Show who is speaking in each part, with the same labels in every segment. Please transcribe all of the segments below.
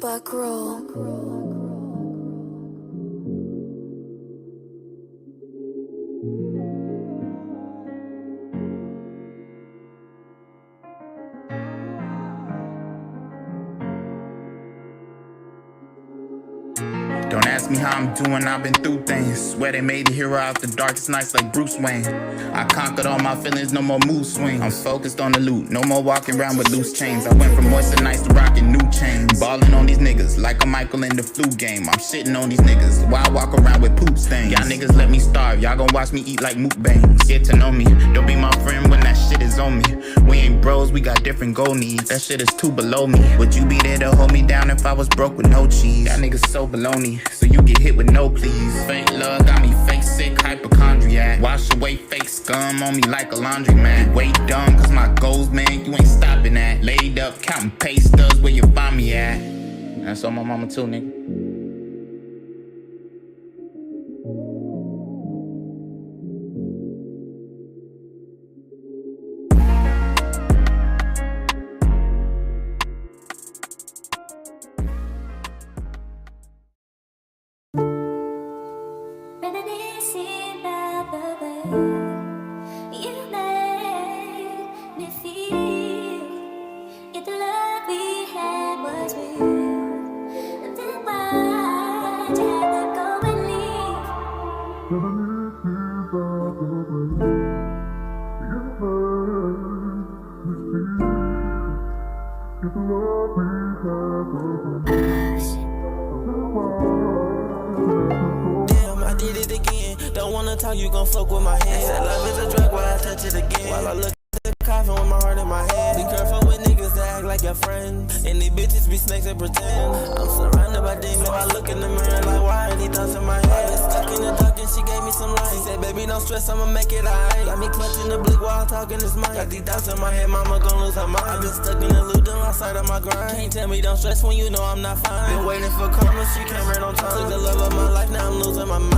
Speaker 1: Back row.
Speaker 2: Don't ask me how I'm doing, I've been through things. Swear they made a hero out the darkest nights like Bruce Wayne. I conquered all my feelings, no more mood swings. I'm focused on the loot, no more walking around with loose chains. I went from moist nights to rocking new chains. Balling on these niggas like a Michael in the flu game. I'm shitting on these niggas while I walk around with poop stains. Y'all niggas let me starve, y'all gon' watch me eat like mukbangs. Get to know me, don't be my friend when that shit is on me. We ain't bros, we got different goal needs. That shit is too below me. Would you be there to hold me down if I was broke with no cheese? Y'all niggas so baloney, so you get hit with no please. Fake love got me fake sick, hypochondriac. Wash away fake scum on me like a laundromat. Way dumb, cause my goals, man, you ain't stopping that. Laid up, counting pay stubs, where you find me at. That's on my mama too, nigga.
Speaker 3: Damn, I did it again. Don't wanna talk, you gon' fuck with my hand. Said love is a drug while I touch it again. While I look at the coffin with my heart in my hand. Be careful with niggas that act like your friends. And these bitches be snakes and pretend. I'm surrounded by demons. I look in the mirror like, why are these thoughts in my head? I been stuck in the dark and she gave me some light. She said, baby, don't stress, I'ma make it alright. Got me clutching the blick while I'm talking this mic. Got these thoughts in my head, mama gon' lose her mind. I been stuck in the loop, done lost sight of my grind. Can't tell me don't stress when you know I'm not fine. Been waiting for karma, she came right on time. Took the love of my life, now I'm losing my mind.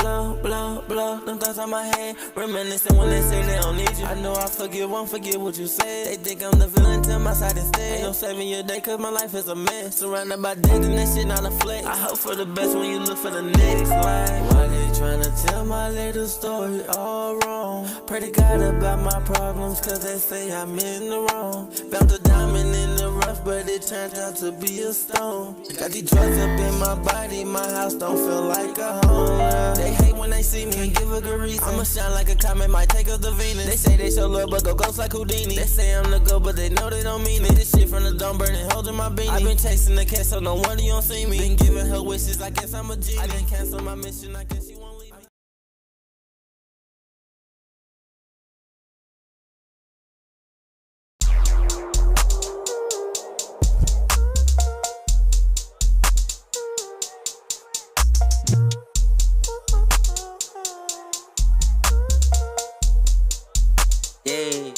Speaker 3: Like, blow, them thoughts on my head. Reminiscing when they say they don't need you. I know I forget, won't forget what you said. They think I'm the villain to my side instead. Ain't no saving your day, cause my life is a mess. Surrounded by death and that shit not a flex. I hope for the best when you look for the next. Like, why they tryna tell my little story all wrong? Pray to God about my problems, cause they say I'm in the wrong. Found a diamond in the rough, but it turned out to be a stone. Got these drugs up in my body, my house don't feel like a home. They hate when they see me, can't give a good reason. I'ma shine like a comet, might take us to Venus. They say they show love, but go ghost like Houdini. They say I'm the go, but they know they don't mean it. This shit from the dome burning, holding my beanie. I been chasing the cat, so no wonder you don't see me. Been giving her wishes, I guess I'm a genie. I didn't cancel my mission, I guess you won't leave me.
Speaker 4: Yeah,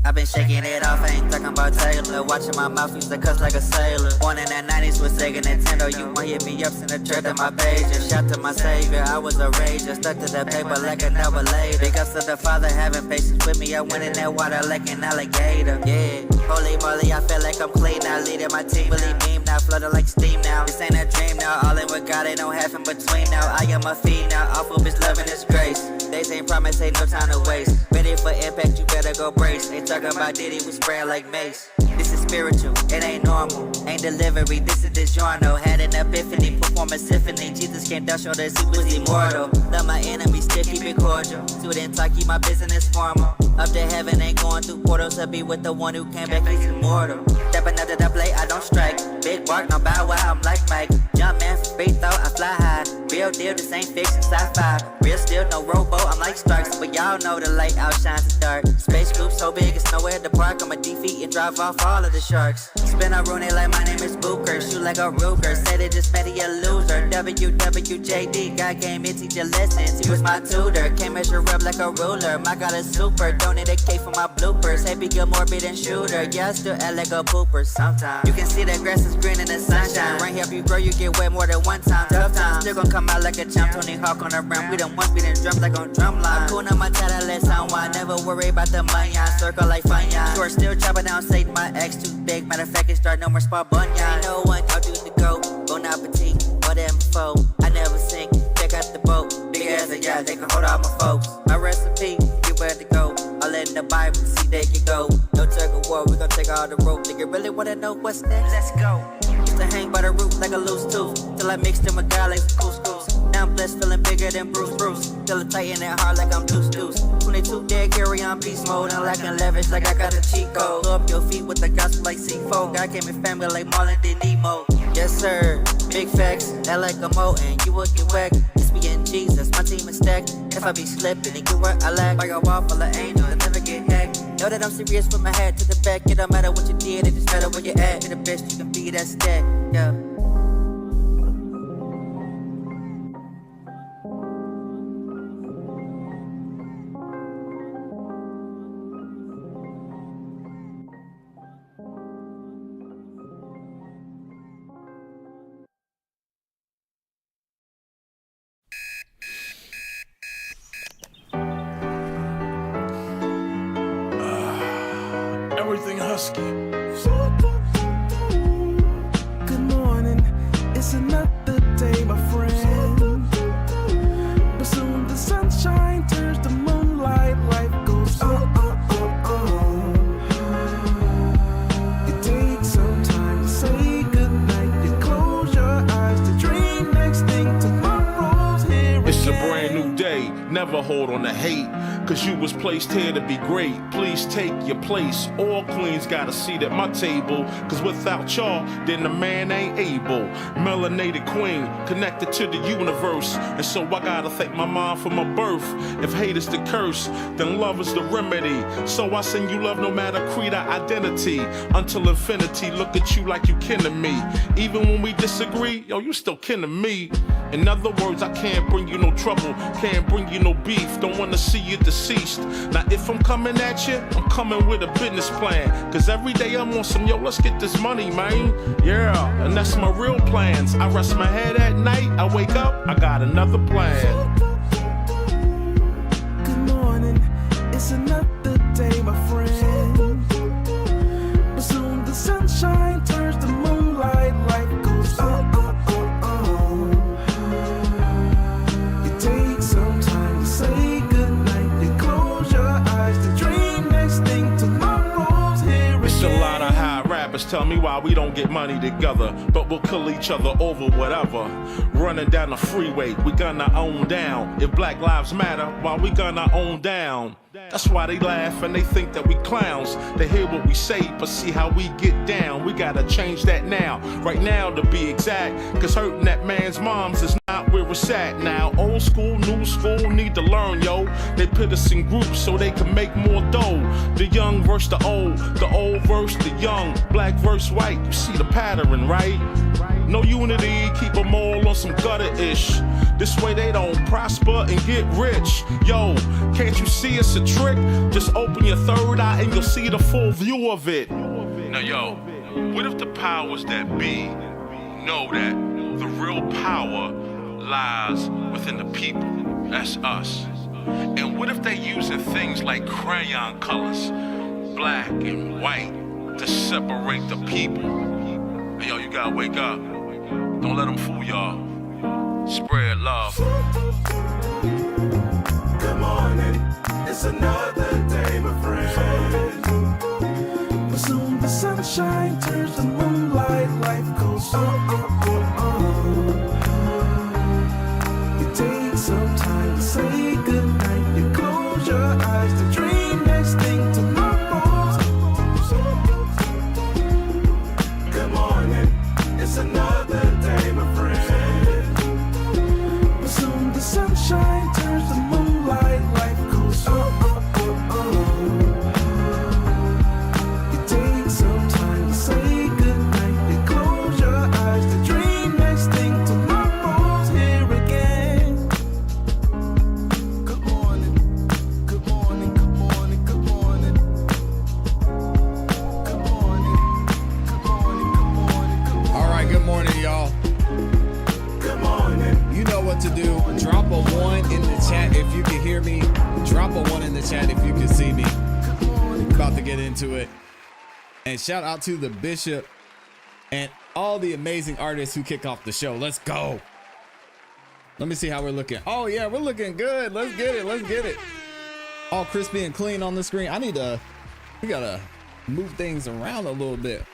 Speaker 4: I've been shaking it off, I ain't talking about Taylor. Watching my mouth, used to cuss like a sailor. Born in the 90s with Sega Nintendo. You might hit me up, send a thread to my page. And shout to my savior, I was a rager. Stuck to the paper like an hour later. Big ups to the father, having patience with me. I went in that water like an alligator. Yeah, holy moly, I feel like I'm clean now. Leading my team, really beam now. Flooding like steam now. This ain't a dream now. All in with God, ain't no half in between now. I am a fiend now. Awful bitch loving His grace. Days ain't promise, ain't no time to waste. Ready for impact, you better go brace. Ain't talking about Diddy, we spraying like mace. This is spiritual, it ain't normal. Ain't delivery, this is DiGiorno. Had an epiphany, perform a symphony. Jesus came down, showed us he was immortal. Love my enemies, still keep it cordial. Student talk, keep my business formal. Up to heaven, ain't going through portals. To be with the one who came back, he's immortal. Stepping up to the plate, I don't strike. Big bark, no bow wow, I'm like Mike. Jump man for free throw, I fly high. Real deal, this ain't fiction, sci-fi. Real still, no robo, I'm like Starks. But y'all know the light outshines the dark. Space group so big, it's nowhere to park. I'ma defeat and drive off all of the sharks. Spin a rooney like my name is Booker. Shoot like a Ruger, say they just met a loser. WWJD, God came and teach you lessons. He was my tutor, can't measure up like a ruler. My God is super, donate a K for my bloopers. Happy Gilmore beating shooter, yeah I still act like a pooper sometimes. You can see that grass is green in the sunshine. Right here if you grow you get wet more than one time. Tough times, still gon' come out like a champ. Tony Hawk on the ground, we done once beating drums like on drumline. I'm cool on my tat, let's unwind. Never worry about the money, I circle like fun, yeah. Short still chopping down Satan, my ex too big. Matter of fact, it start no more spot bun, yeah. Ain't no one taught you to go. Bon appetit, more than before. I never sink, check out the boat. Big as a yacht, they can hold all my folks. My recipe, get where to go. All in the Bible, see they can go. No tug of war, we gon' take all the rope. Nigga really wanna know what's next? Let's go. Used to hang by the root like a loose tooth, till I mixed in with God like some couscous. Now I'm blessed, feeling bigger than Bruce. Feel it tight in that hard like I'm deuce. 22 dead, carry on beast mode. I'm lacking leverage like I got a cheat code. Throw up your feet with the gospel like C4. God came in family like Marlon did Nemo. Yes sir, big facts, that like a mo and you will get whacked. It's me and Jesus, my team is stacked. If I be slipping and get what I lack, like a wall full of angels, I never get hacked. Know that I'm serious with my hat to the back. It don't matter what you did, it just matter where you at. You're the best you can be, that's that, yeah.
Speaker 5: Everything husky.
Speaker 3: Good morning, it's another day, my friend. But soon the sunshine turns to moonlight, life goes on. It takes some time to say goodnight. You close your eyes to dream, next thing tomorrow's here.
Speaker 5: It's a brand new day. Never hold on to hate, cause you was placed here to be great. Please take your place. All queens got a seat at my table, cause without y'all, then the man ain't able. Melanated queen, connected to the universe, and so I gotta thank my mom for my birth. If hate is the curse, then love is the remedy. So I send you love no matter creed or identity. Until infinity, look at you like you kin to me. Even when we disagree, yo, you still kin to me. In other words, I can't bring you no trouble, can't bring you no beef, don't wanna see you deceased. Now if I'm coming at you, I'm coming with a business plan. Cause every day I'm on some, yo, let's get this money, man. Yeah, and that's my real plans. I rest my head at night, I wake up, I got another plan.
Speaker 3: Good morning, it's another day, my friend. But soon the sunshine turns to moonlight, life goes on. It takes some time to say goodnight. You close your eyes to dream, next thing tomorrow's here.
Speaker 5: It's a lot of high rappers tell me why we don't get money together, but we'll kill each other over whatever. Running down the freeway, we gonna own down. If Black Lives Matter, why we gonna own down? That's why they laugh and they think that we clowns. They hear what we say, but see how we get down. We gotta change that now, right now to be exact. Cause hurting that man's moms is not where it's at now. Old school, new school need to learn, yo. They put us in groups so they can make more dough. The young versus the old versus the young. Black versus white, you see the pattern, right? No unity, keep them all on some gutter-ish. This way they don't prosper and get rich. Yo, can't you see it's a trick? Just open your third eye and you'll see the full view of it. Now yo, what if the powers that be know that the real power lies within the people? That's us. And what if they using things like crayon colors, black and white, to separate the people? Hey, yo, you gotta wake up. Don't let them fool y'all. Spread love.
Speaker 3: Good morning, it's another day, my friend. But soon the sunshine turns to moonlight, life goes on. It takes some time to say goodnight. You close your eyes to dream, next thing tomorrow's. Good morning, it's another day, my friend. But soon the sunshine turns to moonlight, life goes on. It takes some time.
Speaker 6: get into it. And shout out to the Bishop and all the amazing artists who kick off the show. Let's go. Let me see how we're looking. Oh yeah, we're looking good. Let's get it. Let's get it. All crispy and clean on the screen. We gotta move things around a little bit,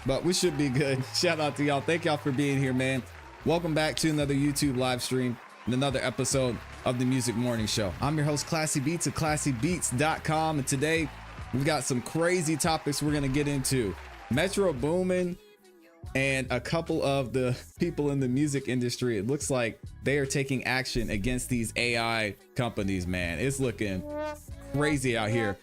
Speaker 6: but we should be good. Shout out to y'all. Thank y'all for being here, man. Welcome back to another YouTube live stream and another episode of the Music Morning Show. I'm your host, ClassE Beats at ClassEbeats.com. And today we've got some crazy topics we're going to get into. Metro Boomin and a couple of the people in the music industry. It looks like they are taking action against these AI companies, man. It's looking crazy out here.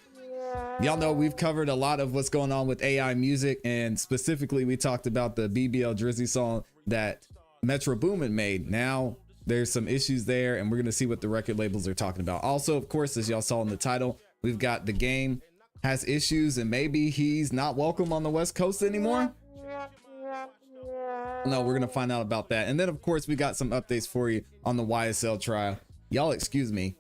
Speaker 6: Y'all know we've covered a lot of what's going on with AI music, and specifically we talked about the BBL Drizzy song that Metro Boomin made. Now there's some issues there, and we're gonna see what the record labels are talking about. Also, of course, as y'all saw in the title, we've got The Game has issues and maybe he's not welcome on the West Coast anymore. No, we're gonna find out about that. And then of course we got some updates for you on the YSL trial. Y'all excuse me.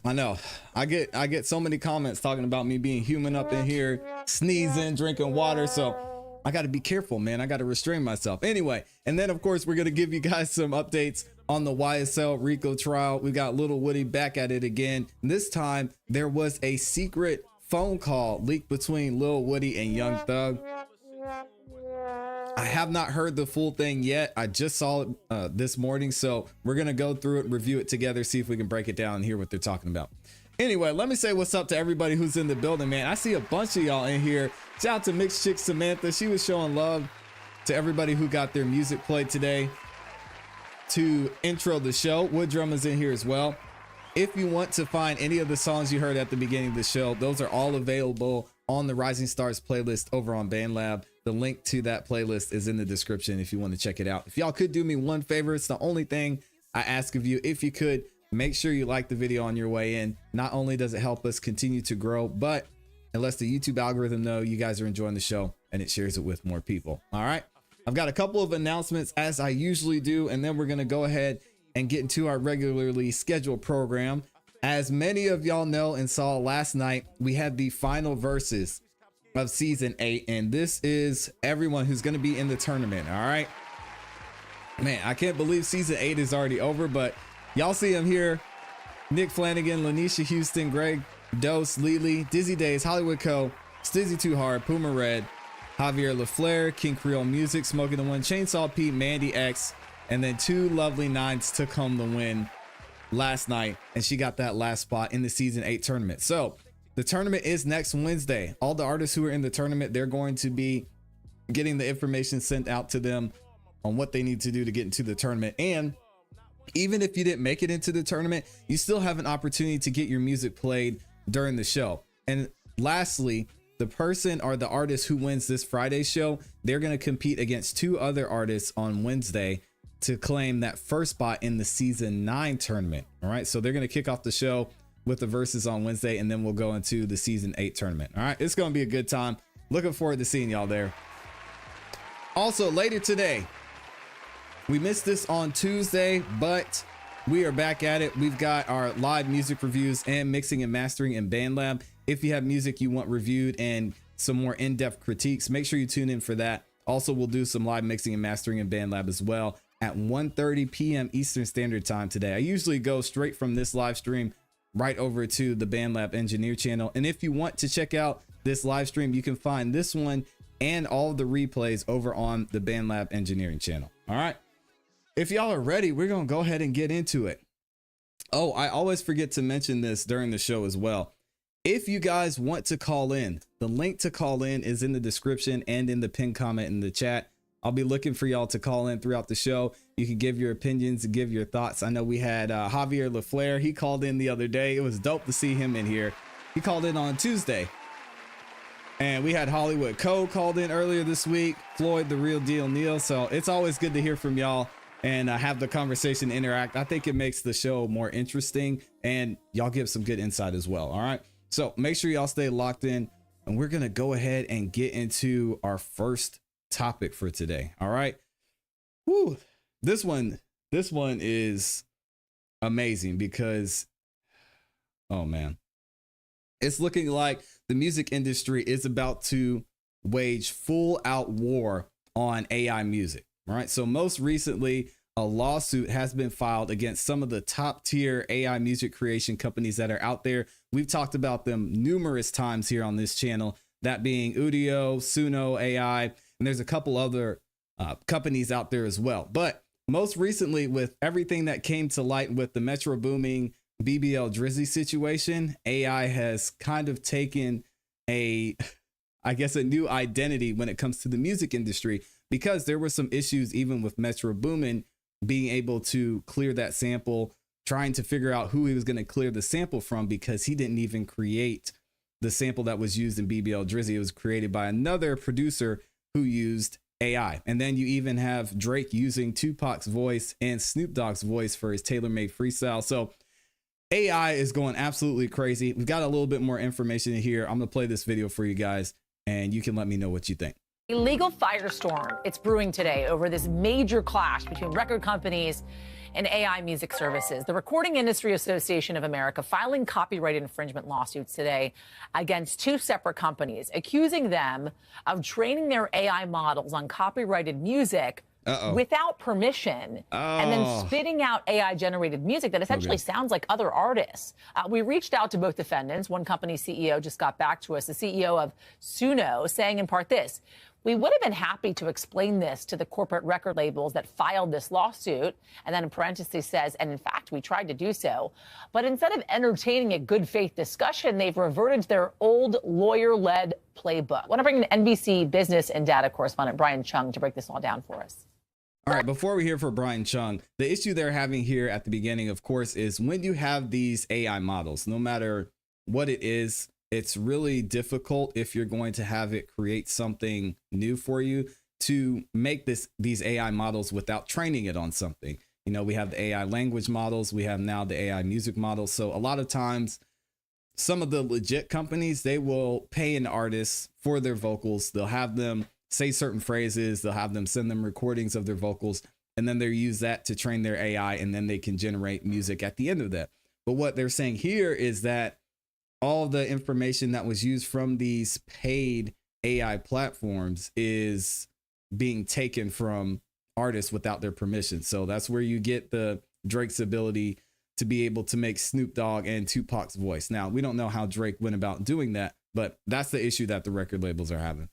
Speaker 6: I know I get so many comments talking about me being human up in here, sneezing, drinking water. So I got to be careful, man. I got to restrain myself anyway. And then of course, we're going to give you guys some updates on the YSL Rico trial. We got Lil Woody back at it again. This time there was a secret phone call leaked between Lil Woody and Young Thug. I have not heard the full thing yet. I just saw it this morning. So we're going to go through it, review it together, see if we can break it down and hear what they're talking about. Anyway, let me say what's up to everybody who's in the building, man. I see a bunch of y'all in here. Shout out to Mixed Chick Samantha. She was showing love to everybody who got their music played today to intro the show. Wood Drum is in here as well. If you want to find any of the songs you heard at the beginning of the show, those are all available on the Rising Stars playlist over on BandLab. The link to that playlist is in the description if you want to check it out. If y'all could do me one favor, it's the only thing I ask of you. If you could, make sure you like the video on your way in. Not only does it help us continue to grow, but it lets the YouTube algorithm know you guys are enjoying the show and it shares it with more people. All right. I've got a couple of announcements as I usually do, and then we're going to go ahead and get into our regularly scheduled program. As many of y'all know and saw last night, we had the final verses of season 8, and this is everyone who's going to be in the tournament. All right, man, I can't believe season 8 is already over, but y'all see them here: Nick Flanagan, Lanisha Houston, Greg Dose, Lily, Dizzy Days, Hollywood Co, Stizzy Too Hard, Puma Red, Javier LaFleur, King Creole Music, Smoking the One, Chainsaw Pete, Mandy X, and then Two Lovely Nines took home the win last night, and she got that last spot in the season 8 tournament. So the tournament is next Wednesday. All the artists who are in the tournament, they're going to be getting the information sent out to them on what they need to do to get into the tournament. And even if you didn't make it into the tournament, you still have an opportunity to get your music played during the show. And lastly, the person or the artist who wins this Friday show, they're going to compete against 2 other artists on Wednesday to claim that first spot in the season 9 tournament. All right, so they're going to kick off the show with the verses on Wednesday, and then we'll go into the season 8 tournament. All right, it's going to be a good time. Looking forward to seeing y'all there. Also, later today, we missed this on Tuesday, but we are back at it. We've got our live music reviews and mixing and mastering in BandLab. If you have music you want reviewed and some more in-depth critiques, make sure you tune in for that. Also, we'll do some live mixing and mastering in BandLab as well at 1:30 p.m. Eastern Standard Time today. I usually go straight from this live stream right over to the BandLab Engineer channel. And if you want to check out this live stream, you can find this one and all of the replays over on the BandLab Engineering channel. All right. If y'all are ready, we're going to go ahead and get into it. Oh, I always forget to mention this during the show as well. If you guys want to call in, the link to call in is in the description and in the pinned comment in the chat. I'll be looking for y'all to call in throughout the show. You can give your opinions and give your thoughts. I know we had Javier LaFleur. He called in the other day. It was dope to see him in here. He called in on Tuesday. And we had Hollywood Co called in earlier this week. Floyd, the real deal, Neil. So it's always good to hear from y'all and have the conversation interact. I think it makes the show more interesting and y'all give some good insight as well. All right. So make sure y'all stay locked in, and we're going to go ahead and get into our first topic for today. All right. Woo. This one is amazing because, oh man, it's looking like the music industry is about to wage full out war on AI music, right? So most recently, a lawsuit has been filed against some of the top tier AI music creation companies that are out there. We've talked about them numerous times here on this channel, that being Udio, Suno AI, and there's a couple other companies out there as well. But most recently, with everything that came to light with the Metro Booming BBL Drizzy situation, AI has kind of taken a new identity when it comes to the music industry, because there were some issues even with Metro Boomin being able to clear that sample, trying to figure out who he was going to clear the sample from, because he didn't even create the sample that was used in BBL Drizzy. It was created by another producer who used AI. And then you even have Drake using Tupac's voice and Snoop Dogg's voice for his tailor-made freestyle. So AI is going absolutely crazy. We've got a little bit more information in here. I'm going to play this video for you guys, and you can let me know what you think.
Speaker 7: A legal firestorm, it's brewing today over this major clash between record companies and AI music services. The Recording Industry Association of America filing copyright infringement lawsuits today against two separate companies, accusing them of training their AI models on copyrighted music without permission, and then spitting out AI-generated music that essentially sounds like other artists. We reached out to both defendants. One company's CEO just got back to us, the CEO of Suno, saying in part this: "We would have been happy to explain this to the corporate record labels that filed this lawsuit," and then in parentheses says, "and in fact, we tried to do so. But instead of entertaining a good faith discussion, they've reverted to their old lawyer-led playbook." I want to bring in NBC business and data correspondent Brian Chung to break this all down for us.
Speaker 6: All right, before we hear from Brian Chung, the issue they're having here at the beginning, of course, is when you have these AI models, no matter what it is, it's really difficult if you're going to have it create something new for you to make these AI models without training it on something. You know, we have the AI language models, we have now the AI music models. So a lot of times, some of the legit companies, they will pay an artist for their vocals. They'll have them say certain phrases, they'll have them send them recordings of their vocals, and then they use that to train their AI, and then they can generate music at the end of that. But what they're saying here is that all the information that was used from these paid AI platforms is being taken from artists without their permission. So that's where you get the Drake's ability to be able to make Snoop Dogg and Tupac's voice. Now, we don't know how Drake went about doing that, but that's the issue that the record labels are having.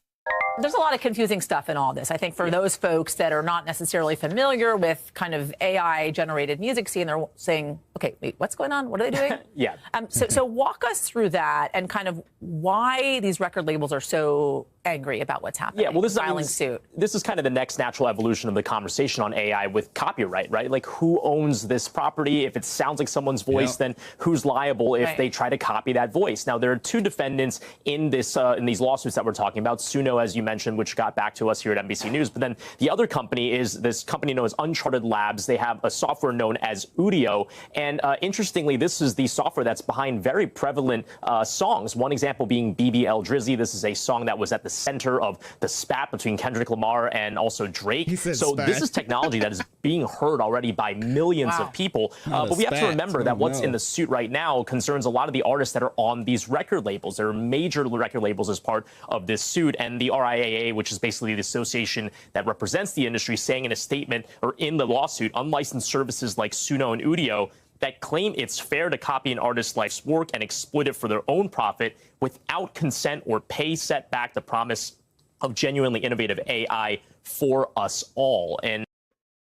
Speaker 7: There's a lot of confusing stuff in all this. I think for those folks that are not necessarily familiar with kind of AI generated music scene, they're saying, okay, wait, what's going on? What are they doing?
Speaker 8: Yeah.
Speaker 7: So walk us through that and kind of why these record labels are so angry about what's happening.
Speaker 8: Yeah, well, this is
Speaker 7: filing suit.
Speaker 8: This is kind of the next natural evolution of the conversation on AI with copyright, right? Like, who owns this property? If it sounds like someone's voice, then who's liable if they try to copy that voice? Now, there are two defendants in this in these lawsuits that we're talking about. Suno, as you mentioned, which got back to us here at NBC News, but then the other company is this company known as Uncharted Labs. They have a software known as Udio, and interestingly, this is the software that's behind very prevalent songs. One example being BBL Drizzy. This is a song that was at the center of the spat between Kendrick Lamar and also Drake. So this is technology that is being heard already by millions of people. But we have to remember that what's in the suit right now concerns a lot of the artists that are on these record labels. There are major record labels as part of this suit, and the RIAA, which is basically the association that represents the industry, saying in a statement or in the lawsuit, unlicensed services like Suno and Udio that claim it's fair to copy an artist's life's work and exploit it for their own profit without consent or pay set back the promise of genuinely innovative AI for us all. And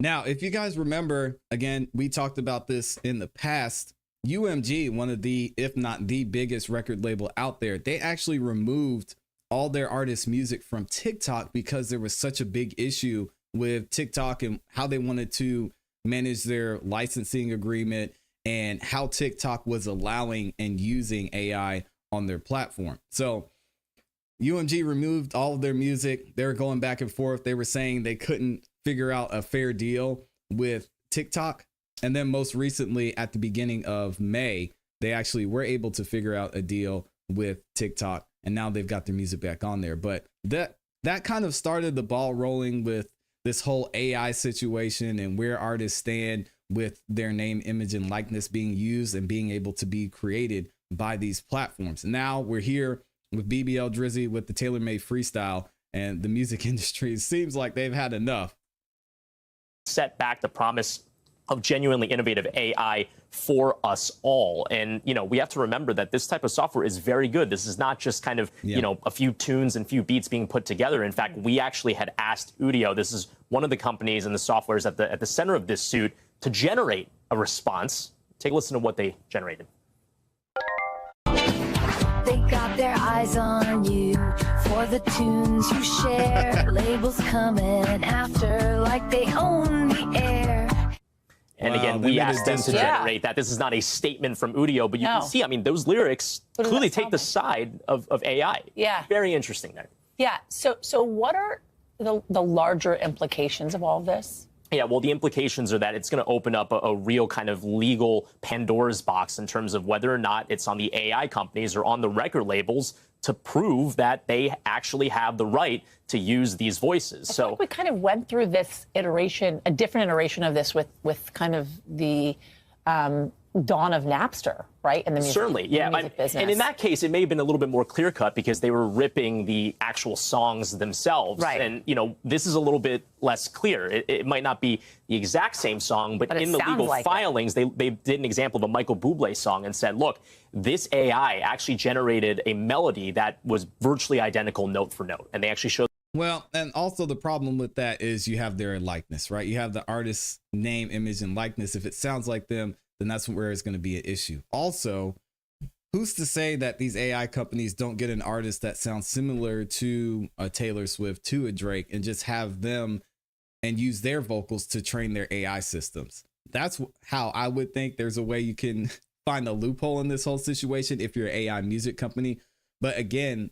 Speaker 6: now, if you guys remember, again, we talked about this in the past. UMG, one of the, if not the biggest record label out there, they actually removed all their artists' music from TikTok because there was such a big issue with TikTok and how they wanted to manage their licensing agreement and how TikTok was allowing and using AI on their platform. So UMG removed all of their music. They were going back and forth. They were saying they couldn't figure out a fair deal with TikTok. And then most recently, at the beginning of May, they actually were able to figure out a deal with TikTok. And now they've got their music back on there. But that kind of started the ball rolling with this whole AI situation and where artists stand with their name, image, and likeness being used and being able to be created by these platforms. Now we're here with BBL Drizzy with the tailor-made freestyle, and the music industry seems like they've had enough.
Speaker 8: Set back the promise of genuinely innovative AI for us all. And, you know, we have to remember that this type of software is very good. This is not just kind of, you know, a few tunes and few beats being put together. In fact, we actually had asked Udio, this is one of the companies and the softwares at the center of this suit, to generate a response. Take a listen to what they generated.
Speaker 1: They got their eyes on you for the tunes you share. Labels coming after like they own the air.
Speaker 8: And again, we asked them to generate that. This is not a statement from Udio, but you can see, I mean, those lyrics clearly take the side of AI.
Speaker 7: Yeah.
Speaker 8: Very interesting there.
Speaker 7: Yeah. So what are the larger implications of all of this?
Speaker 8: Yeah, well, the implications are that it's going to open up a real kind of legal Pandora's box in terms of whether or not it's on the AI companies or on the record labels to prove that they actually have the right to use these voices.
Speaker 7: I feel like we kind of went through this iteration, a different iteration of this with kind of the dawn of Napster, right? And the music,
Speaker 8: certainly, yeah.
Speaker 7: business.
Speaker 8: And in that case, it may have been a little bit more clear cut because they were ripping the actual songs themselves.
Speaker 7: Right.
Speaker 8: And, you know, this is a little bit less clear. It might not be the exact same song, but in the legal filings, they did an example of a Michael Bublé song and said, look, this AI actually generated a melody that was virtually identical note for note. And they actually showed.
Speaker 6: Well, and also the problem with that is you have their likeness, right? You have the artist's name, image, and likeness. If it sounds like them, then that's where it's going to be an issue. Also, who's to say that these AI companies don't get an artist that sounds similar to a Taylor Swift, to a Drake, and just have them and use their vocals to train their AI systems? That's how I would think there's a way you can find a loophole in this whole situation if you're an AI music company. But again,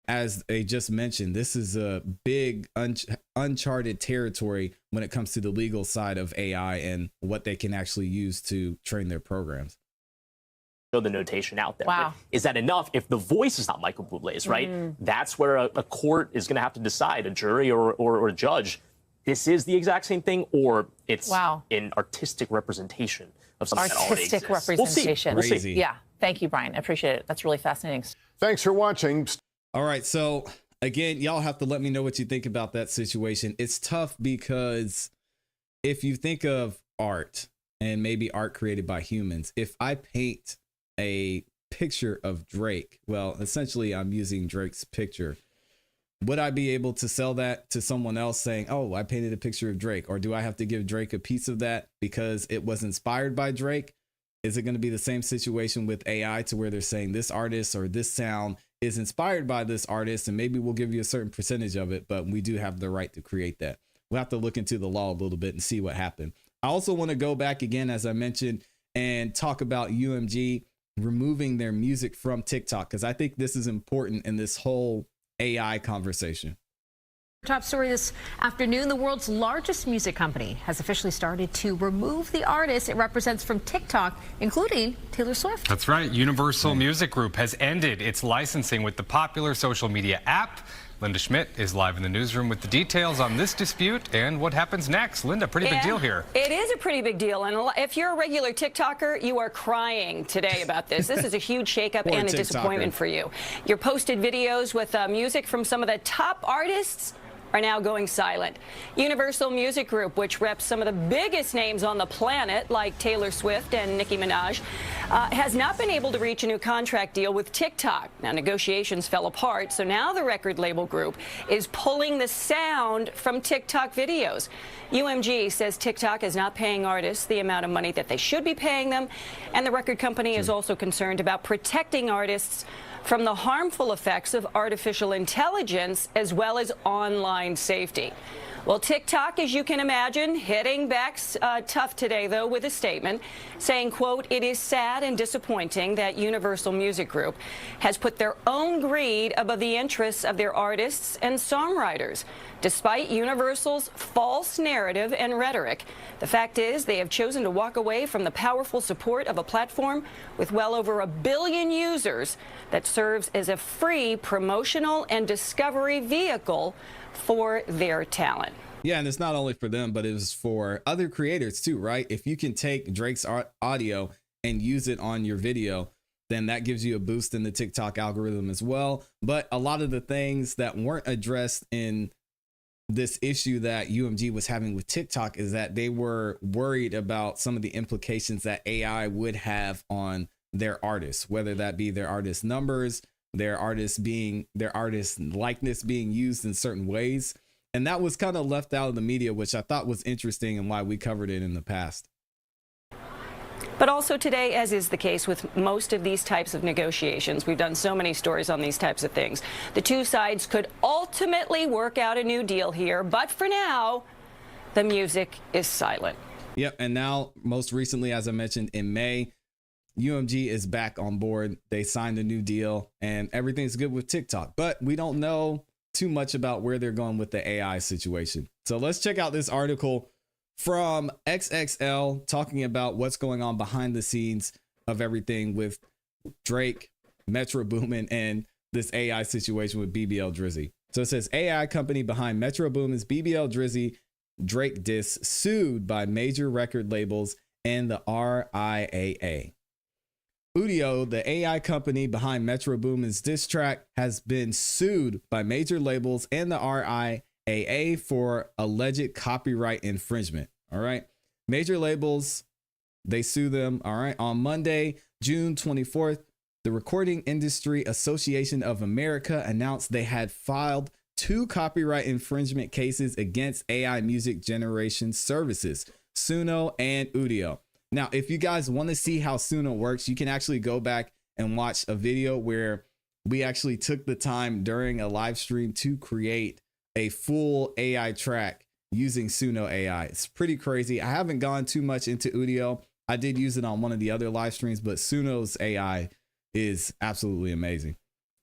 Speaker 6: as they just mentioned, this is a big uncharted territory when it comes to the legal side of AI and what they can actually use to train their programs.
Speaker 8: The notation out there.
Speaker 7: Wow.
Speaker 8: But is that enough if the voice is not Michael Bublé's, right? That's where a court is going to have to decide, a jury or a judge, this is the exact same thing or it's an artistic representation of something that already exists.
Speaker 7: Artistic representation.
Speaker 8: We'll see.
Speaker 7: Yeah. Thank you, Brian. I appreciate it. That's really fascinating.
Speaker 9: Thanks for watching.
Speaker 6: All right. So again, y'all have to let me know what you think about that situation. It's tough because if you think of art and maybe art created by humans, if I paint a picture of Drake, well, essentially I'm using Drake's picture. Would I be able to sell that to someone else saying, oh, I painted a picture of Drake? Or do I have to give Drake a piece of that because it was inspired by Drake? Is it going to be the same situation with AI to where they're saying this artist or this sound is inspired by this artist and maybe we'll give you a certain percentage of it, but we do have the right to create that? We'll have to look into the law a little bit and see what happened. I also want to go back again, as I mentioned, and talk about UMG removing their music from TikTok, because I think this is important in this whole AI conversation.
Speaker 10: Top story this afternoon, the world's largest music company has officially started to remove the artists it represents from TikTok, including Taylor Swift.
Speaker 11: That's right. Universal Music Group has ended its licensing with the popular social media app. Linda Schmidt is live in the newsroom with the details on this dispute and what happens next. Linda, pretty big deal here.
Speaker 12: It is a pretty big deal. And if you're a regular TikToker, you are crying today about this. This is a huge shakeup and a disappointment for you. Your posted videos with music from some of the top artists are now going silent. Universal Music Group, which reps some of the biggest names on the planet, like Taylor Swift and Nicki Minaj, has not been able to reach a new contract deal with TikTok. Now, negotiations fell apart, so now the record label group is pulling the sound from TikTok videos. UMG says TikTok is not paying artists the amount of money that they should be paying them, and the record company is also concerned about protecting artists from the harmful effects of artificial intelligence as well as online safety. Well, TikTok, as you can imagine, hitting back tough today, though, with a statement saying, quote, "It is sad and disappointing that Universal Music Group has put their own greed above the interests of their artists and songwriters. Despite Universal's false narrative and rhetoric, the fact is they have chosen to walk away from the powerful support of a platform with well over 1 billion users that serves as a free promotional and discovery vehicle for their talent."
Speaker 6: Yeah, and it's not only for them, but it was for other creators too, right? If you can take Drake's audio and use it on your video, then that gives you a boost in the TikTok algorithm as well. But a lot of the things that weren't addressed in this issue that UMG was having with TikTok is that they were worried about some of the implications that AI would have on their artists, whether that be their artist numbers, their artist likeness being used in certain ways. And that was kind of left out of the media, which I thought was interesting and why we covered it in the past.
Speaker 12: But also today, as is the case with most of these types of negotiations, we've done so many stories on these types of things. The two sides could ultimately work out a new deal here, but for now, the music is silent.
Speaker 6: Yep, and now, most recently, as I mentioned, in May, UMG is back on board. They signed a new deal, and everything's good with TikTok. But we don't know too much about where they're going with the AI situation. So let's check out this article from XXL talking about what's going on behind the scenes of everything with Drake, Metro Boomin, and this AI situation with BBL Drizzy. So it says AI company behind Metro Boomin's BBL Drizzy Drake diss sued by major record labels and the RIAA. Udio, the AI company behind Metro Boomin's diss track, has been sued by major labels and the RIAA for alleged copyright infringement. All right. Major labels, they sue them. All right. On Monday, June 24th, the Recording Industry Association of America announced they had filed 2 copyright infringement cases against AI music generation services, Suno and Udio. Now, if you guys want to see how Suno works, you can actually go back and watch a video where we actually took the time during a live stream to create a full AI track using Suno AI. It's pretty crazy. I haven't gone too much into Udio. I did use it on one of the other live streams, but Suno's AI is absolutely amazing.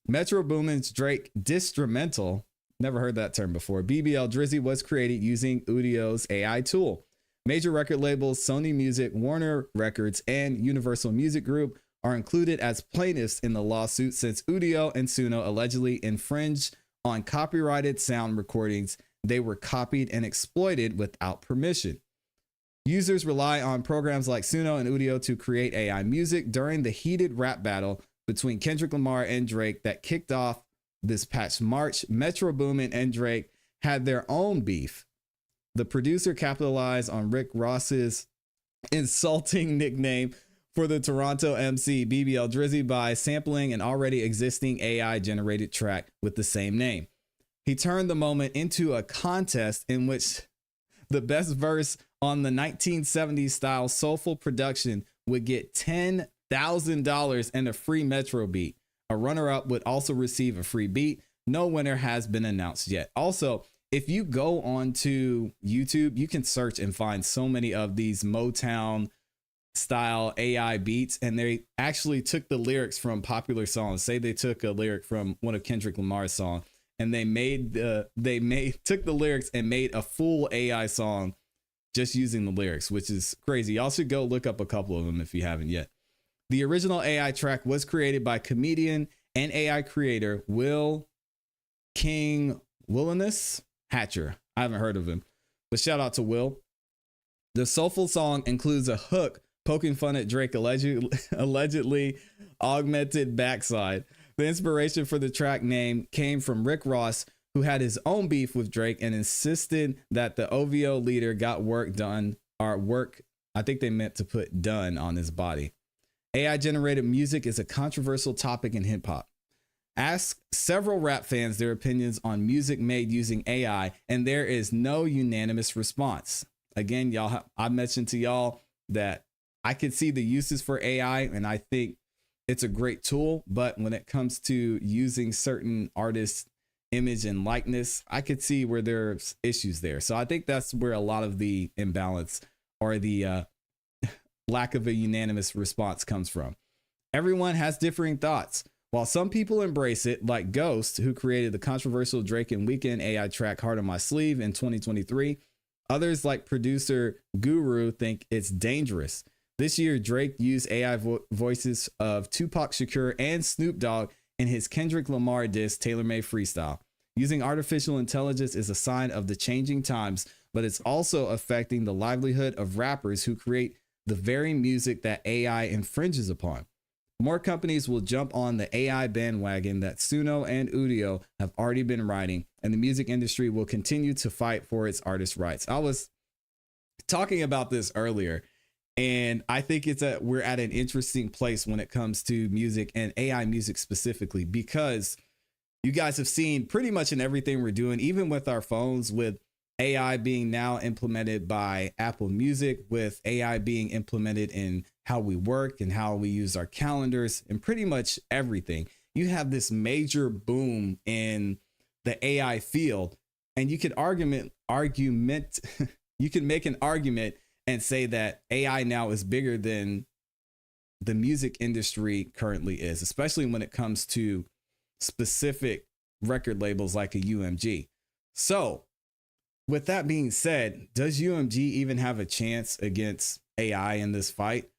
Speaker 6: Metro Boomin's Drake Distrumental, never heard that term before, BBL Drizzy, was created using Udio's AI tool. Major record labels Sony Music, Warner Records, and Universal Music Group are included as plaintiffs in the lawsuit since Udio and Suno allegedly infringed on copyrighted sound recordings they were copied and exploited without permission. Users rely on programs like Suno and Udio to create AI music during the heated rap battle between Kendrick Lamar and Drake that kicked off this past March. Metro Boomin and Drake had their own beef. The producer capitalized on Rick Ross's insulting nickname for the Toronto MC BBL Drizzy by sampling an already existing AI generated track with the same name. He turned the moment into a contest in which the best verse on the 1970s style soulful production would get $10,000 and a free Metro beat. A runner-up would also receive a free beat. No winner has been announced yet. Also, if you go onto YouTube, you can search and find so many of these Motown style AI beats, and they actually took the lyrics from popular songs. Say they took a lyric from one of Kendrick Lamar's songs, and they took the lyrics and made a full AI song just using the lyrics, which is crazy. Y'all should go look up a couple of them if you haven't yet. The original AI track was created by comedian and AI creator Will King Williness Hatcher. I haven't heard of him, but shout out to Will. The soulful song includes a hook poking fun at Drake allegedly augmented backside. The inspiration for the track name came from Rick Ross, who had his own beef with Drake and insisted that the OVO leader got work done, or work, I think they meant to put done on his body. AI generated music is a controversial topic in hip hop. Ask several rap fans their opinions on music made using AI, and there is no unanimous response. Again, y'all, I mentioned to y'all that I could see the uses for AI, and I think it's a great tool. But when it comes to using certain artists' image and likeness, I could see where there's issues there. So I think that's where a lot of the imbalance or the lack of a unanimous response comes from. Everyone has differing thoughts. While some people embrace it, like Ghost, who created the controversial Drake and Weeknd AI track Heart on My Sleeve in 2023, others like producer Guru think it's dangerous. This year, Drake used AI voices of Tupac Shakur and Snoop Dogg in his Kendrick Lamar diss Tailor Made Freestyle. Using artificial intelligence is a sign of the changing times, but it's also affecting the livelihood of rappers who create the very music that AI infringes upon. More companies will jump on the AI bandwagon that Suno and Udio have already been riding, and the music industry will continue to fight for its artist rights. I was talking about this earlier, and I think we're at an interesting place when it comes to music and AI music specifically, because you guys have seen pretty much in everything we're doing, even with our phones, with AI being now implemented by Apple Music, with AI being implemented in how we work and how we use our calendars and pretty much everything. You have this major boom in the AI field, and you can you can make an argument and say that AI now is bigger than the music industry currently is, especially when it comes to specific record labels like a UMG. So with that being said, does UMG even have a chance against AI in this fight?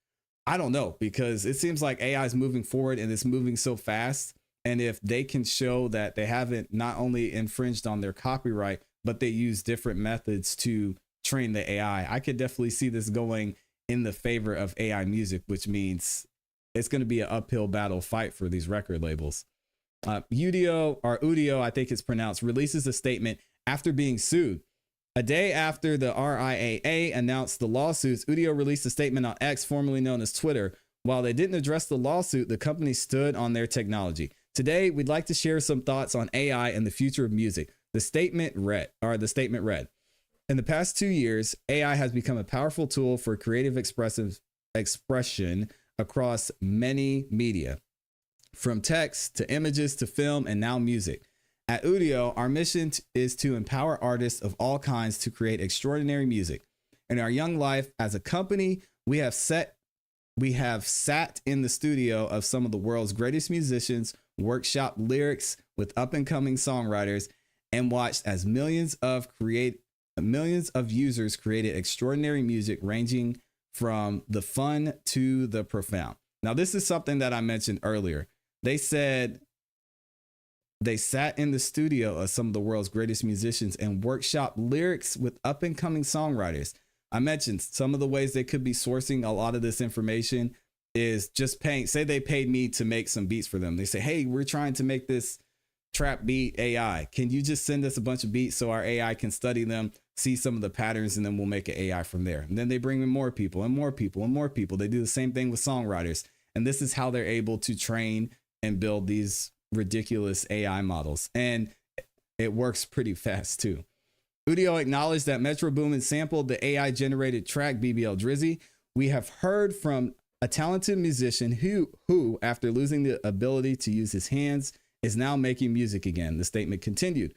Speaker 6: I don't know, because it seems like AI is moving forward and it's moving so fast. And if they can show that they haven't not only infringed on their copyright, but they use different methods to train the AI, I could definitely see this going in the favor of AI music, which means it's going to be an uphill battle fight for these record labels. Udio, I think it's pronounced, releases a statement after being sued. A day after the RIAA announced the lawsuits, Udio released a statement on X, formerly known as Twitter. While they didn't address the lawsuit, the company stood on their technology. Today, we'd like to share some thoughts on AI and the future of music. The statement read, in the past 2 years, AI has become a powerful tool for creative expression across many media, from text to images to film and now music. At Udio, our mission is to empower artists of all kinds to create extraordinary music. In our young life as a company, we have sat in the studio of some of the world's greatest musicians, workshop lyrics with up-and-coming songwriters, and watched as millions of users created extraordinary music ranging from the fun to the profound. Now, this is something that I mentioned earlier. They said they sat in the studio of some of the world's greatest musicians and workshop lyrics with up-and-coming songwriters. I mentioned some of the ways they could be sourcing a lot of this information is just say they paid me to make some beats for them. They say, hey, we're trying to make this trap beat AI. Can you just send us a bunch of beats so our AI can study them, see some of the patterns, and then we'll make an AI from there. And then they bring in more people and more people and more people. They do the same thing with songwriters. And this is how they're able to train and build these ridiculous AI models. And it works pretty fast too. Udio acknowledged that Metro Boomin sampled the AI generated track BBL Drizzy. We have heard from a talented musician who, after losing the ability to use his hands, is now making music again. The statement continued.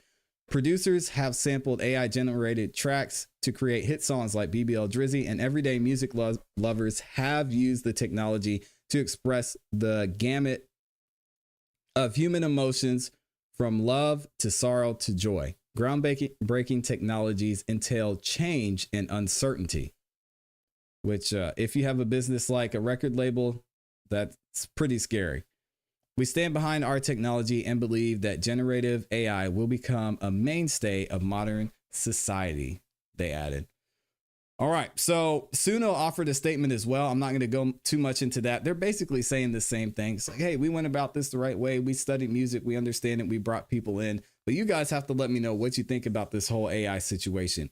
Speaker 6: Producers have sampled AI generated tracks to create hit songs like BBL Drizzy, and everyday music lovers have used the technology to express the gamut of human emotions, from love to sorrow to joy. Groundbreaking technologies entail change and uncertainty, which if you have a business like a record label, that's pretty scary. We stand behind our technology and believe that generative AI will become a mainstay of modern society, they added. All right, so Suno offered a statement as well. I'm not going to go too much into that. They're basically saying the same thing. It's like, hey, we went about this the right way. We studied music. We understand it. We brought people in. But you guys have to let me know what you think about this whole AI situation.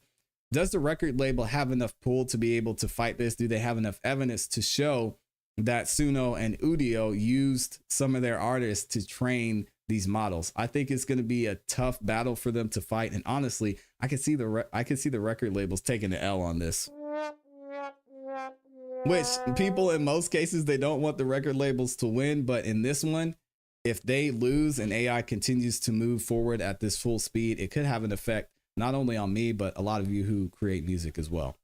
Speaker 6: Does the record label have enough pull to be able to fight this? Do they have enough evidence to show that Suno and Udio used some of their artists to train these models? I think it's going to be a tough battle for them to fight. And honestly, I could see the record labels taking the L on this. Which people in most cases, they don't want the record labels to win. But in this one, if they lose and AI continues to move forward at this full speed, it could have an effect not only on me, but a lot of you who create music as well.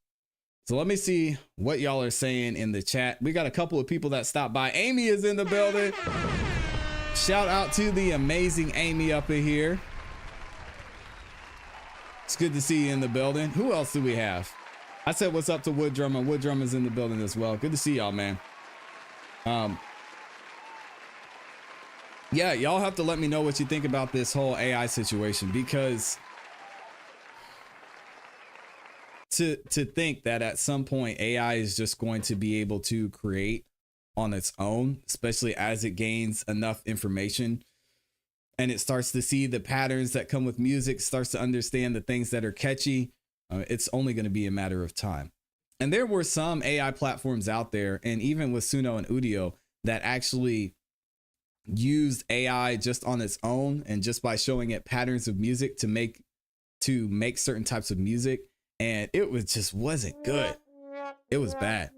Speaker 6: So let me see what y'all are saying in the chat. We got a couple of people that stopped by. Amy is in the building. Shout out to the amazing Amy up in here. It's good to see you in the building. Who else do we have? I said what's up to Wood Drummer. Wood Drummer is in the building as well. Good to see y'all, man. Yeah, y'all have to let me know what you think about this whole AI situation, because to think that at some point AI is just going to be able to create on its own, especially as it gains enough information and it starts to see the patterns that come with music, starts to understand the things that are catchy, it's only going to be a matter of time. And there were some AI platforms out there, and even with Suno and Udio, that actually used AI just on its own and just by showing it patterns of music to make certain types of music, and it was just wasn't good. It was bad.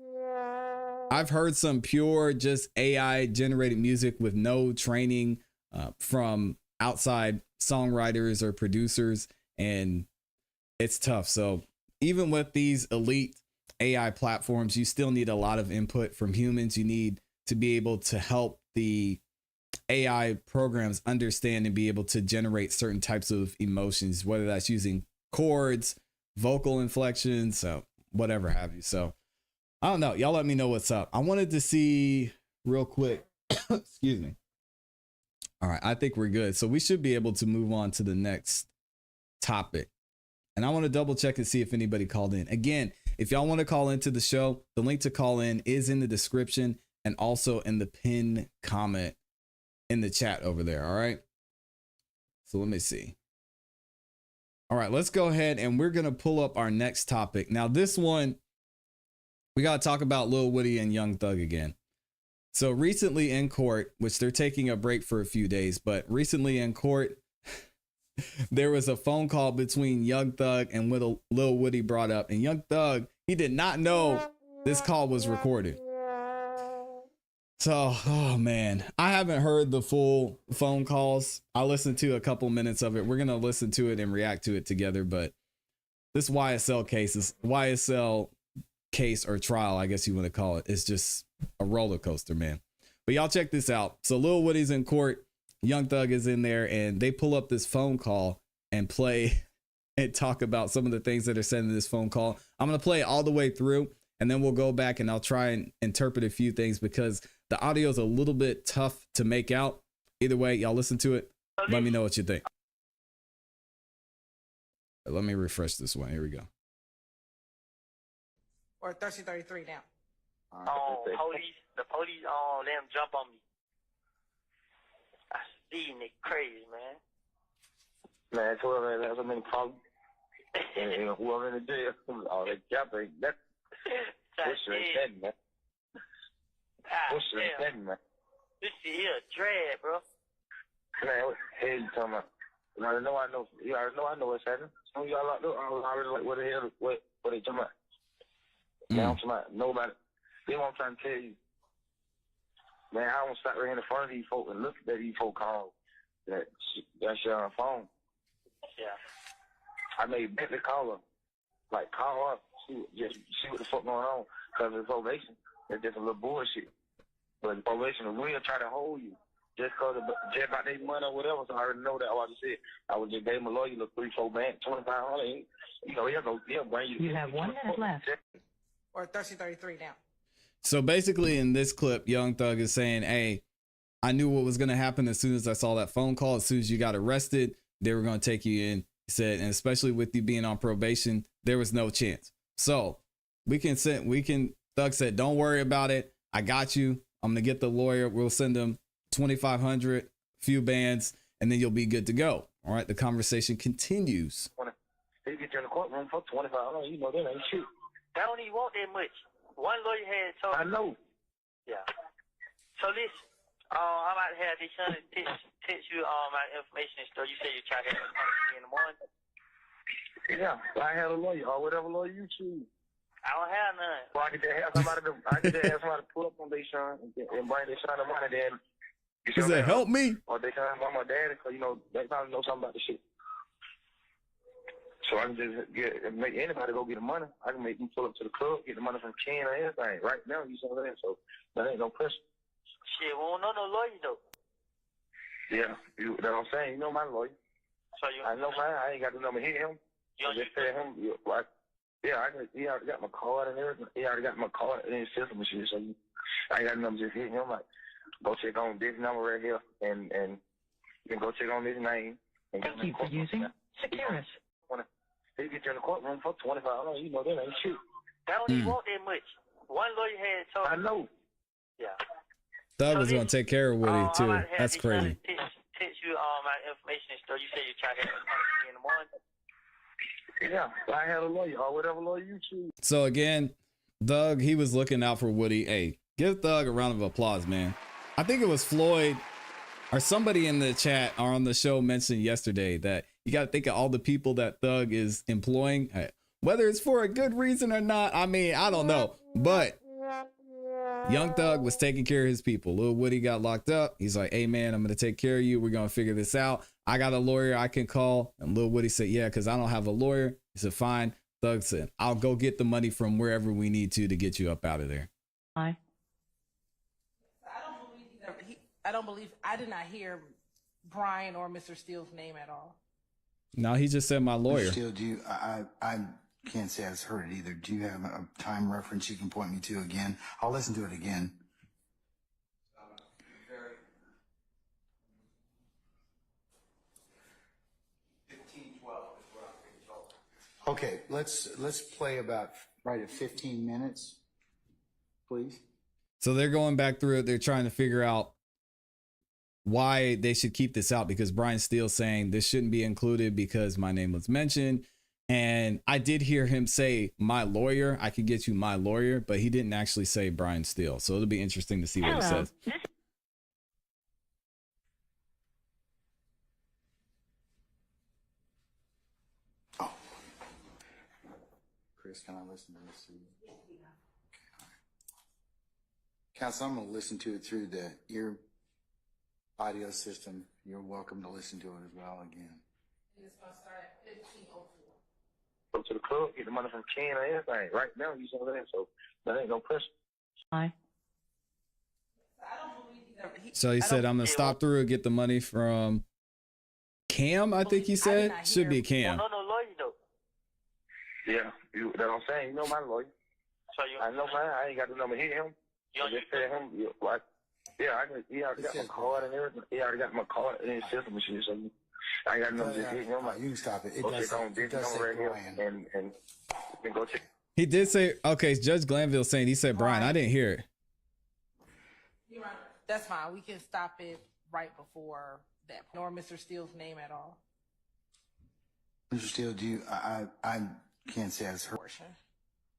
Speaker 6: I've heard some pure just AI generated music with no training from outside songwriters or producers, and it's tough. So even with these elite AI platforms, you still need a lot of input from humans. You need to be able to help the AI programs understand and be able to generate certain types of emotions, whether that's using chords, vocal inflections, so whatever have you. So I don't know. Y'all let me know what's up. I wanted to see real quick. Excuse me. All right. I think we're good. So we should be able to move on to the next topic. And I want to double check and see if anybody called in. Again, if y'all want to call into the show, the link to call in is in the description and also in the pinned comment in the chat over there. All right. So let me see. All right, let's go ahead and we're going to pull up our next topic. Now, this one, we got to talk about Lil Woody and Young Thug again. So recently in court, which they're taking a break for a few days, but recently in court, there was a phone call between Young Thug and Lil Woody brought up. And Young Thug, he did not know this call was recorded. So, oh man, I haven't heard the full phone calls. I listened to a couple minutes of it. We're going to listen to it and react to it together. But this YSL case or trial, I guess you want to call it, is just a roller coaster, man. But y'all check this out. So Lil Woody's in court. Young Thug is in there, and they pull up this phone call and play and talk about some of the things that are said in this phone call. I'm going to play it all the way through, and then we'll go back and I'll try and interpret a few things because the audio is a little bit tough to make out. Either way, y'all listen to it. Let me know what you think. Let me refresh this one. Here we go.
Speaker 9: Or 1333 now.
Speaker 13: The police let him jump on me. I see Nick crazy, man.
Speaker 14: Man, whoever has so many problems, and whoever in the jail, all that job ain't that. What's your intent, man? What's your intent, man?
Speaker 13: This shit here a drag, bro.
Speaker 14: Man, what the hell you talking about? You already know I know. You already know I know what's happening. Some of y'all out there, I was already like, what the hell, what they talking about? Now I'm talking about nobody. Then what I'm trying to tell you, man, I don't stop right in front of these folk and look at these folk calls. That's your phone.
Speaker 13: Yeah.
Speaker 14: I made Bentley call her. Like, call her. See what the fuck going on. Because of probation. It's just a little bullshit. But the probation will try to hold you. Just because just about their money or whatever. So I already know that. What I just said. I would just gave him a lawyer, look 3-4 bank, $2,500. You know, he'll bring you.
Speaker 9: You have 1 minute left. Or 1333 now.
Speaker 6: So basically in this clip, Young Thug is saying, hey, I knew what was going to happen as soon as I saw that phone call. As soon as you got arrested, they were going to take you in. He said, and especially with you being on probation, there was no chance. So Thug said, don't worry about it. I got you. I'm going to get the lawyer. We'll send him $2,500, few bands, and then you'll be good to go. All right. The conversation continues.
Speaker 14: They get you in the courtroom for $2,500. You know, that ain't shit.
Speaker 13: I don't even want that much. One lawyer had told me.
Speaker 14: I know.
Speaker 13: Yeah. So listen, I might have this son text you my information and stuff. You say you try to have in the morning.
Speaker 14: Yeah, I had a lawyer or whatever lawyer you choose.
Speaker 13: I don't have none.
Speaker 14: Well, I could just have somebody pull up on their son and bring their son the money. Then
Speaker 6: he said, "Help me."
Speaker 14: Or they son, mama, or daddy, because you know they probably know something about the shit. So I can just make anybody go get the money. I can make them pull up to the club, get the money from Ken or anything. Right now, you see what I'm saying? So that ain't no pressure.
Speaker 13: Shit, we don't know no lawyer though.
Speaker 14: Yeah, that's what I'm saying. You know my lawyer.
Speaker 13: So
Speaker 14: I know mine. I ain't got the number. Hit him.
Speaker 13: You
Speaker 14: just tell him. He already got my card and everything. He already got my card in his system and shit. So I ain't got the number. Just hit him. Like go check on this number right here, and you can go check on this name. And
Speaker 9: Thank you for using Securus.
Speaker 14: They get you in the courtroom for $25. You know that ain't shit.
Speaker 13: They don't even want that much. One lawyer had told
Speaker 14: I know.
Speaker 13: Yeah.
Speaker 6: Thug was gonna take care of Woody
Speaker 13: I
Speaker 6: too.
Speaker 13: might have
Speaker 6: That's
Speaker 13: this
Speaker 6: crazy.
Speaker 13: Text you my information and stuff. You said you try to have a in the morning.
Speaker 14: Yeah, I had a lawyer or whatever lawyer you choose.
Speaker 6: So again, Thug, he was looking out for Woody. Hey, give Thug a round of applause, man. I think it was Floyd or somebody in the chat or on the show mentioned yesterday that you got to think of all the people that Thug is employing, whether it's for a good reason or not. I mean, I don't know, but Young Thug was taking care of his people. Lil Woody got locked up. He's like, hey, man, I'm going to take care of you. We're going to figure this out. I got a lawyer I can call. And Lil Woody said, yeah, because I don't have a lawyer. He said, fine. Thug said, I'll go get the money from wherever we need to get you up out of there.
Speaker 9: Hi. I did not hear Brian or Mr. Steele's name at all.
Speaker 6: No, he just said my lawyer.
Speaker 15: Mr. Steele, do you, I can't say I've heard it either. Do you have a time reference you can point me to again? I'll listen to it again. Okay, let's play about right at 15 minutes, please.
Speaker 6: So they're going back through it. They're trying to figure out why they should keep this out, because Brian Steele saying this shouldn't be included because my name was mentioned. And I did hear him say my lawyer. I could get you my lawyer, but he didn't actually say Brian Steele. So it'll be interesting to see what he says.
Speaker 15: Chris, can I listen to this? Okay. Counsel, I'm going to listen to it through the ear audio system. You're welcome to listen to it as well again.
Speaker 9: It's going to start at 15:04.
Speaker 14: Go to the club, get the money from Ken and everything. Right now, you saw that, so that ain't no pressure.
Speaker 9: Hi.
Speaker 6: So he said, I'm going to stop through and get the money from Cam, I think he said. Should be Cam.
Speaker 13: No lawyer though.
Speaker 14: Yeah, that I'm saying. You know my lawyer.
Speaker 13: So you,
Speaker 14: I know mine. I ain't got the number. Hit him.
Speaker 13: You
Speaker 14: I just said him. He already got my card and everything. He already got my card and his system and shit. So I ain't got no number. Just hit him.
Speaker 15: You can stop it. It
Speaker 14: go
Speaker 15: does
Speaker 14: check on this number right here and go check.
Speaker 6: He did say, okay, Judge Glanville saying he said Brian. I didn't hear it.
Speaker 9: You're right. That's fine. We can stop it right before that. Nor Mr. Steele's name at all.
Speaker 15: Mr. Steele, do you, I can't say I've heard.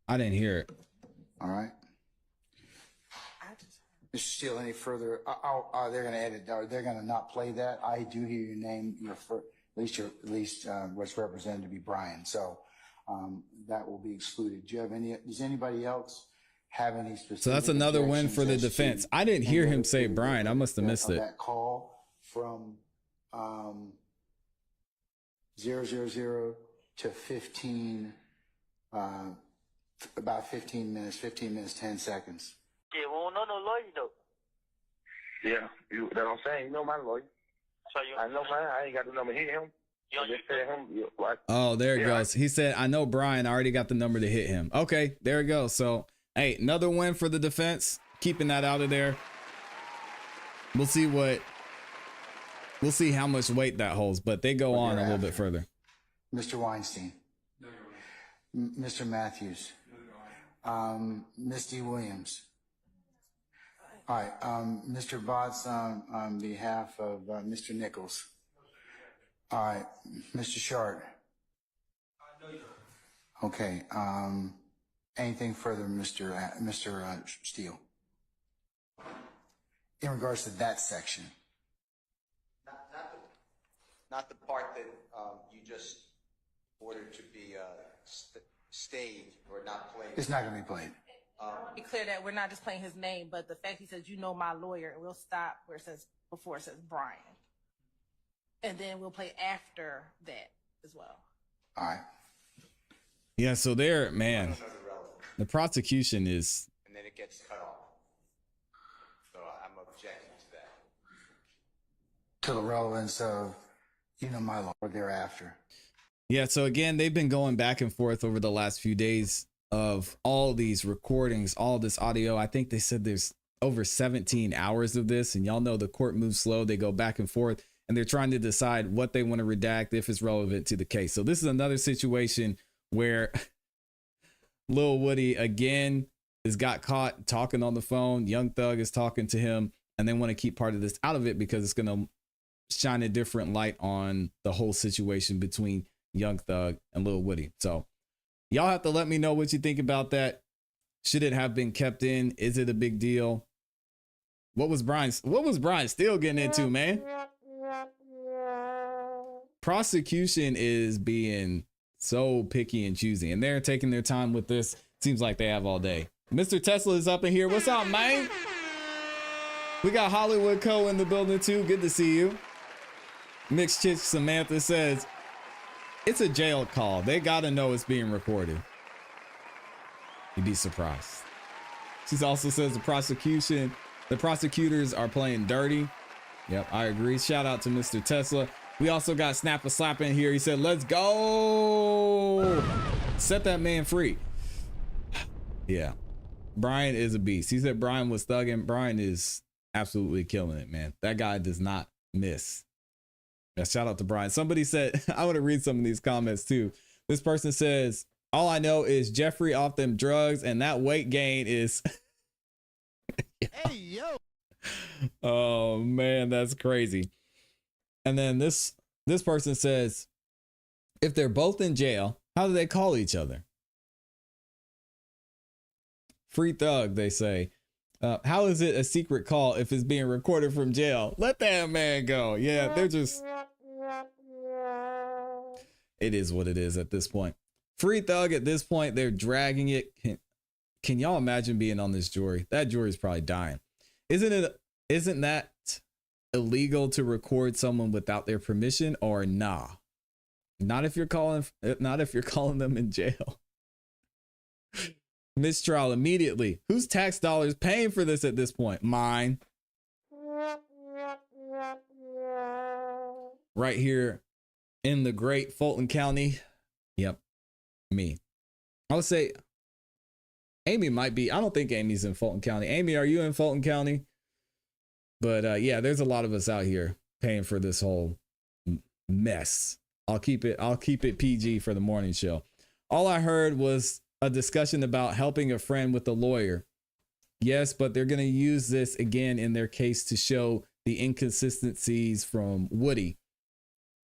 Speaker 6: I didn't hear it.
Speaker 15: All right. Mr. Steele, any further? They're going to edit. They're going to not play that. I do hear your name. At least what's represented to be Brian. So that will be excluded. Do you have any? Does anybody else have any specific?
Speaker 6: So that's another win for the defense. I didn't hear him say Brian. I must have missed it.
Speaker 15: That call from 000 to 15. About 15 minutes, 10 seconds.
Speaker 13: Yeah, well, no lawyer though.
Speaker 14: Yeah, that I'm saying. You know my lawyer.
Speaker 13: So you,
Speaker 14: I know mine. I ain't got the number. Hit him. I just said him.
Speaker 6: Oh, there it goes. He said, I know Brian. I already got the number to hit him. Okay, there it goes. So, hey, another win for the defense. Keeping that out of there. We'll see how much weight that holds, but they go on a little bit further.
Speaker 15: Mr. Weinstein. Mr. Matthews. Ms. D. Williams. All right. Mr. Botts on behalf of Mr. Nichols. All right. Mr. Short. Okay. Anything further, Mr. Steele? In regards to that section.
Speaker 16: Not the part that you just ordered to be stayed or not played.
Speaker 15: It's not going to be played.
Speaker 9: Be clear that we're not just playing his name, but the fact he says, you know my lawyer, and we'll stop where it says, before it says Brian. And then we'll play after that as well.
Speaker 15: All right.
Speaker 6: Yeah, so there, man, the prosecution is.
Speaker 16: And then it gets cut off. So I'm objecting to that.
Speaker 15: To the relevance of, you know, my law or thereafter.
Speaker 6: Yeah, so again, they've been going back and forth over the last few days of all these recordings, all this audio. I think they said there's over 17 hours of this, and y'all know the court moves slow. They go back and forth, and they're trying to decide what they want to redact if it's relevant to the case. So this is another situation where Lil Woody again has got caught talking on the phone. Young Thug is talking to him, and they want to keep part of this out of it because it's going to shine a different light on the whole situation between Young Thug and Lil Woody. So y'all have to let me know what you think about that. Should it have been kept in? Is it a big deal? What was Brian still getting into, man? Prosecution is being so picky and choosy, and they're taking their time with this. Seems like they have all day. Mr. Tesla is up in here. What's up, man? We got Hollywood Co in the building too. Good to see you. Mixed Chick Samantha says, it's a jail call. They gotta know it's being recorded. You'd be surprised. She also says the prosecutors are playing dirty. Yep, I agree. Shout out to Mr. Tesla. We also got Snap a Slap in here. He said, let's go. Set that man free. Yeah. Brian is a beast. He said Brian was thugging. Brian is absolutely killing it, man. That guy does not miss. Yeah, shout out to Brian. Somebody said, I want to read some of these comments too. This person says, all I know is Jeffrey off them drugs and that weight gain is. Hey, yo. Oh, man, that's crazy. And then this person says, if they're both in jail, how do they call each other? Free Thug, they say. How is it a secret call if it's being recorded from jail? Let that man go. Yeah, they're just. It is what it is at this point. Free Thug at this point, they're dragging it. Can y'all imagine being on this jury? That jury is probably dying. Isn't that illegal to record someone without their permission, or nah? Not if you're calling them in jail. Mistrial immediately. Whose tax dollars paying for this at this point? Mine. Right here in the great Fulton County. Yep. Me. I would say Amy might be. I don't think Amy's in Fulton County. Amy, are you in Fulton County? But yeah, there's a lot of us out here paying for this whole mess. I'll keep it PG for the morning show. All I heard was a discussion about helping a friend with a lawyer. Yes, but they're going to use this again in their case to show the inconsistencies from Woody,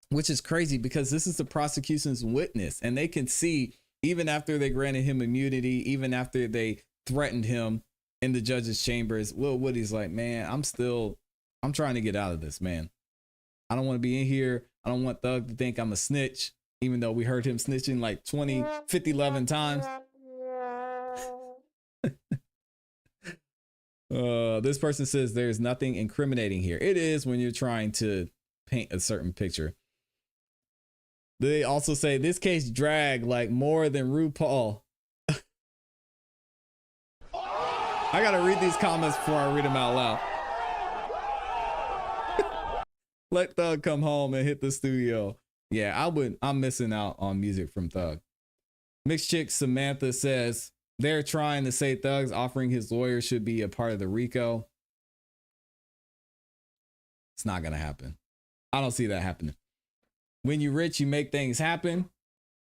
Speaker 6: which is crazy because this is the prosecution's witness, and they can see even after they granted him immunity, even after they threatened him in the judge's chambers, Lil Woody's like, man, I'm trying to get out of this, man. I don't want to be in here. I don't want Thug to think I'm a snitch, even though we heard him snitching like 20, 50, 11 times. This person says there's nothing incriminating here. It is when you're trying to paint a certain picture. They also say this case dragged like more than RuPaul. I gotta read these comments before I read them out loud. Let Thug come home and hit the studio. Yeah, I'm missing out on music from Thug. Mixed Chick Samantha says they're trying to say Thug's offering his lawyer should be a part of the RICO. It's not gonna happen. I don't see that happening. When you're rich, you make things happen.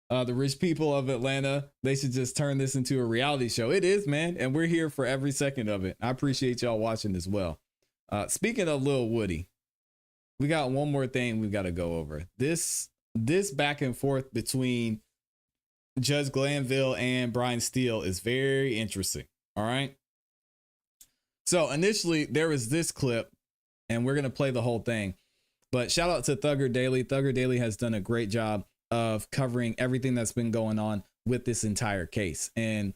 Speaker 6: The rich people of Atlanta, they should just turn this into a reality show. It is, man. And we're here for every second of it. I appreciate y'all watching as well. Speaking of Lil Woody, we got one more thing we've got to go over. This back and forth between Judge Glanville and Brian Steele is very interesting. All right. So initially there was this clip, and we're going to play the whole thing. But shout out to Thugger Daily. Thugger Daily has done a great job of covering everything that's been going on with this entire case. And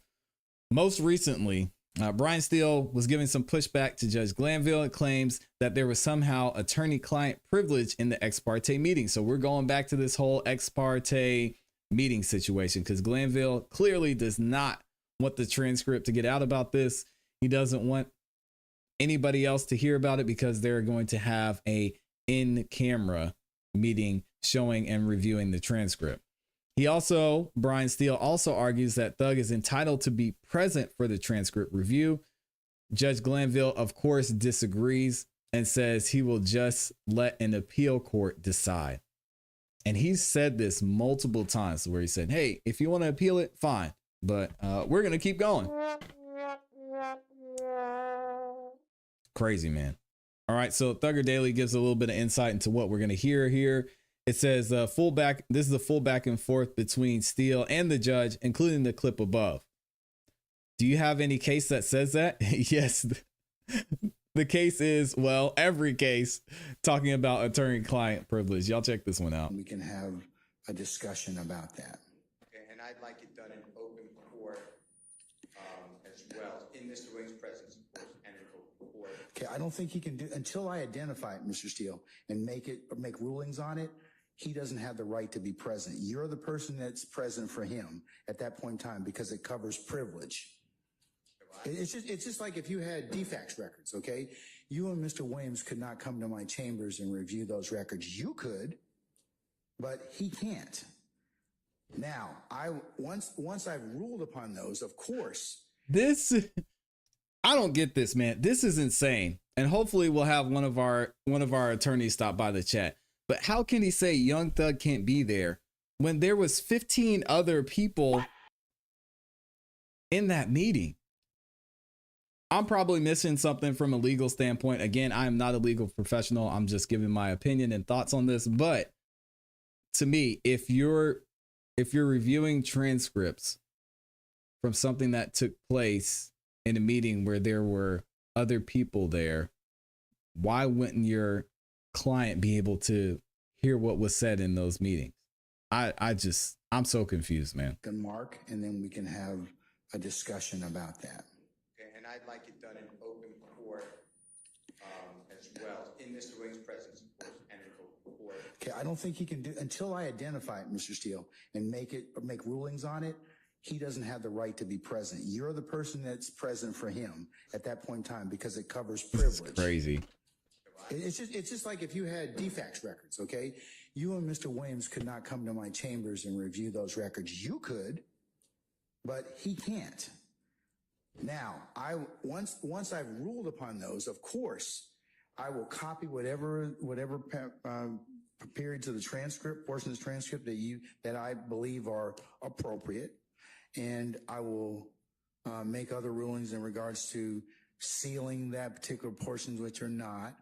Speaker 6: most recently, Brian Steele was giving some pushback to Judge Glanville. It claims that there was somehow attorney-client privilege in the ex parte meeting. So we're going back to this whole ex parte meeting situation because Glanville clearly does not want the transcript to get out about this. He doesn't want anybody else to hear about it because they're going to have a in-camera meeting showing and reviewing the transcript. Brian Steele also argues that Thug is entitled to be present for the transcript review. Judge Glanville, of course, disagrees and says he will just let an appeal court decide. And he's said this multiple times where he said, hey, if you want to appeal it, fine. But we're going to keep going. Crazy, man. All right. So Thugger Daily gives a little bit of insight into what we're going to hear here. It says this is the full back and forth between Steele and the judge, including the clip above. Do you have any case that says that? Yes. The case is, well, every case talking about attorney-client privilege. Y'all check this one out.
Speaker 15: We can have a discussion about that.
Speaker 16: Okay, and I'd like it done in open court as well, in Mr. Wing's presence, of course, and in open court.
Speaker 15: Okay, I don't think he can do, until I identify it, Mr. Steele, and make rulings on it, he doesn't have the right to be present. You're the person that's present for him at that point in time because it covers privilege. It's just like if you had DFAX records, okay? You and Mr. Williams could not come to my chambers and review those records. You could, but he can't. Now, once I've ruled upon those, of course.
Speaker 6: I don't get this, man. This is insane. And hopefully we'll have one of our attorneys stop by the chat. But how can he say Young Thug can't be there when there was 15 other people in that meeting? I'm probably missing something from a legal standpoint. Again, I am not a legal professional. I'm just giving my opinion and thoughts on this. But to me, if you're reviewing transcripts from something that took place in a meeting where there were other people there, why wouldn't your client be able to hear what was said in those meetings? I'm so confused, man.
Speaker 15: Mark, and then we can have a discussion about that.
Speaker 16: And I'd like it done in open court as well, in Mr. Wing's presence, of course, and in open court.
Speaker 15: Okay, I don't think he can do, until I identify it, Mr. Steele, and make rulings on it, he doesn't have the right to be present. You're the person that's present for him at that point in time because it covers privilege.
Speaker 6: It's crazy.
Speaker 15: It's just like if you had DFAX records, okay? You and Mr. Williams could not come to my chambers and review those records. You could, but he can't. Now, once I've ruled upon those, of course, I will copy whatever periods of the transcript, portions of the transcript that I believe are appropriate, and I will make other rulings in regards to sealing that particular portions which are not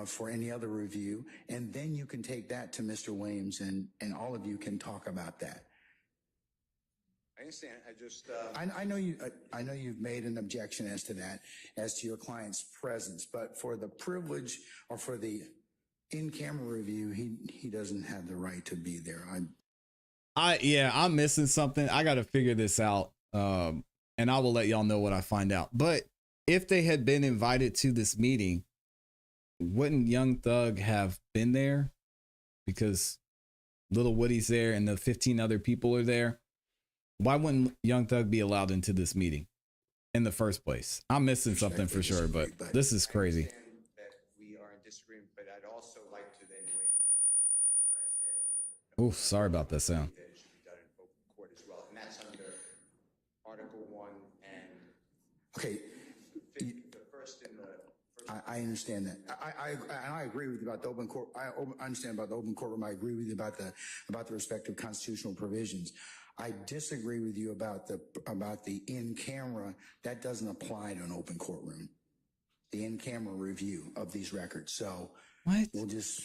Speaker 15: for any other review, and then you can take that to Mr. Williams, and all of you can talk about that.
Speaker 16: I understand. I just.
Speaker 15: I know you've made an objection as to that, as to your client's presence, but for the privilege or for the in-camera review, he doesn't have the right to be there.
Speaker 6: I'm missing something. I got to figure this out, and I will let y'all know what I find out. But if they had been invited to this meeting, wouldn't Young Thug have been there? Because Lil Woody's there and the 15 other people are there. Why wouldn't Young Thug be allowed into this meeting in the first place? I'm missing something for sure, but this is crazy.
Speaker 16: I understand that we are in disagreement, but I'd also like to then weigh what I said.
Speaker 6: Oh, sorry about that sound.
Speaker 16: That it should be done in open court as well, and that's under Article 1 and the first in the.
Speaker 15: I understand that. I agree with you about the open court. I understand about the open courtroom. I agree with you about the respective constitutional provisions. I disagree with you about the in-camera. That doesn't apply to an open courtroom. The in-camera review of these records. So
Speaker 6: what?
Speaker 15: We'll just,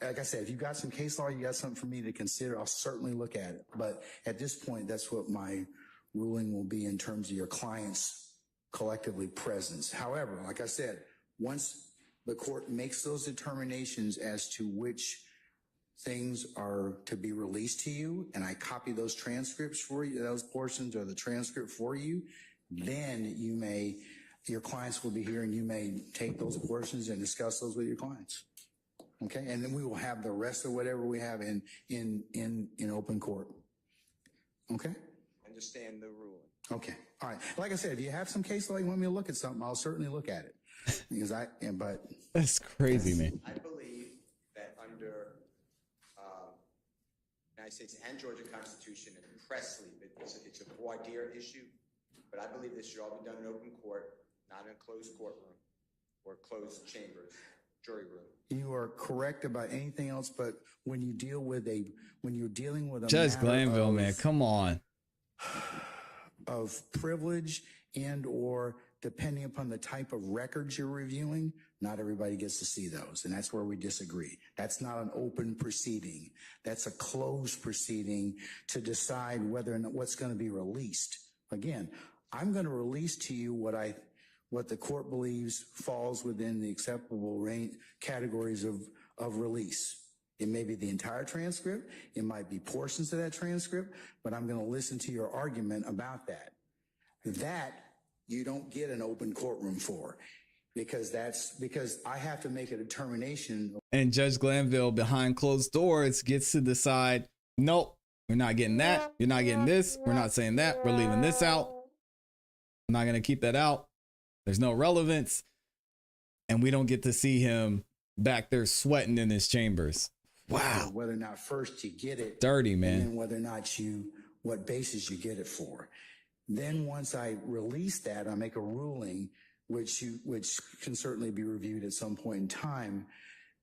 Speaker 15: like I said, if you got some case law, you got something for me to consider, I'll certainly look at it. But at this point, that's what my ruling will be in terms of your client's collectively presence. However, like I said, once the court makes those determinations as to which things are to be released to you, and I copy those transcripts for you, those portions or the transcript for you, then your clients will be here and you may take those portions and discuss those with your clients. Okay. And then we will have the rest of whatever we have in open court. Okay.
Speaker 16: Understand the ruling.
Speaker 15: Okay. All right. Like I said, if you have some case law, you want me to look at something, I'll certainly look at it. Because
Speaker 6: that's crazy, man.
Speaker 16: I believe that under United States and Georgia Constitution and Presley, it's a voir dire issue, but I believe this should all be done in open court. not in a closed courtroom or closed chambers, jury room.
Speaker 15: You are correct about anything else, but when you deal with when you're dealing with a
Speaker 6: Judge
Speaker 15: matter
Speaker 6: Glanville,
Speaker 15: of,
Speaker 6: man, come on.
Speaker 15: Of privilege and or depending upon the type of records you're reviewing, not everybody gets to see those. And that's where we disagree. That's not an open proceeding. That's a closed proceeding to decide whether or not what's going to be released. Again, I'm going to release to you what the court believes falls within the acceptable range categories of release. It may be the entire transcript. It might be portions of that transcript, but I'm going to listen to your argument about that. That you don't get an open courtroom for, because I have to make a determination.
Speaker 6: And Judge Glanville, behind closed doors, gets to decide, nope, we're not getting that. You're not getting this. We're not saying that. We're leaving this out. I'm not going to keep that out. There's no relevance. And we don't get to see him back there sweating in his chambers. Wow.
Speaker 15: Whether or not first you get it.
Speaker 6: Dirty, man.
Speaker 15: And then whether or not what basis you get it for. Then once I release that, I make a ruling, which can certainly be reviewed at some point in time.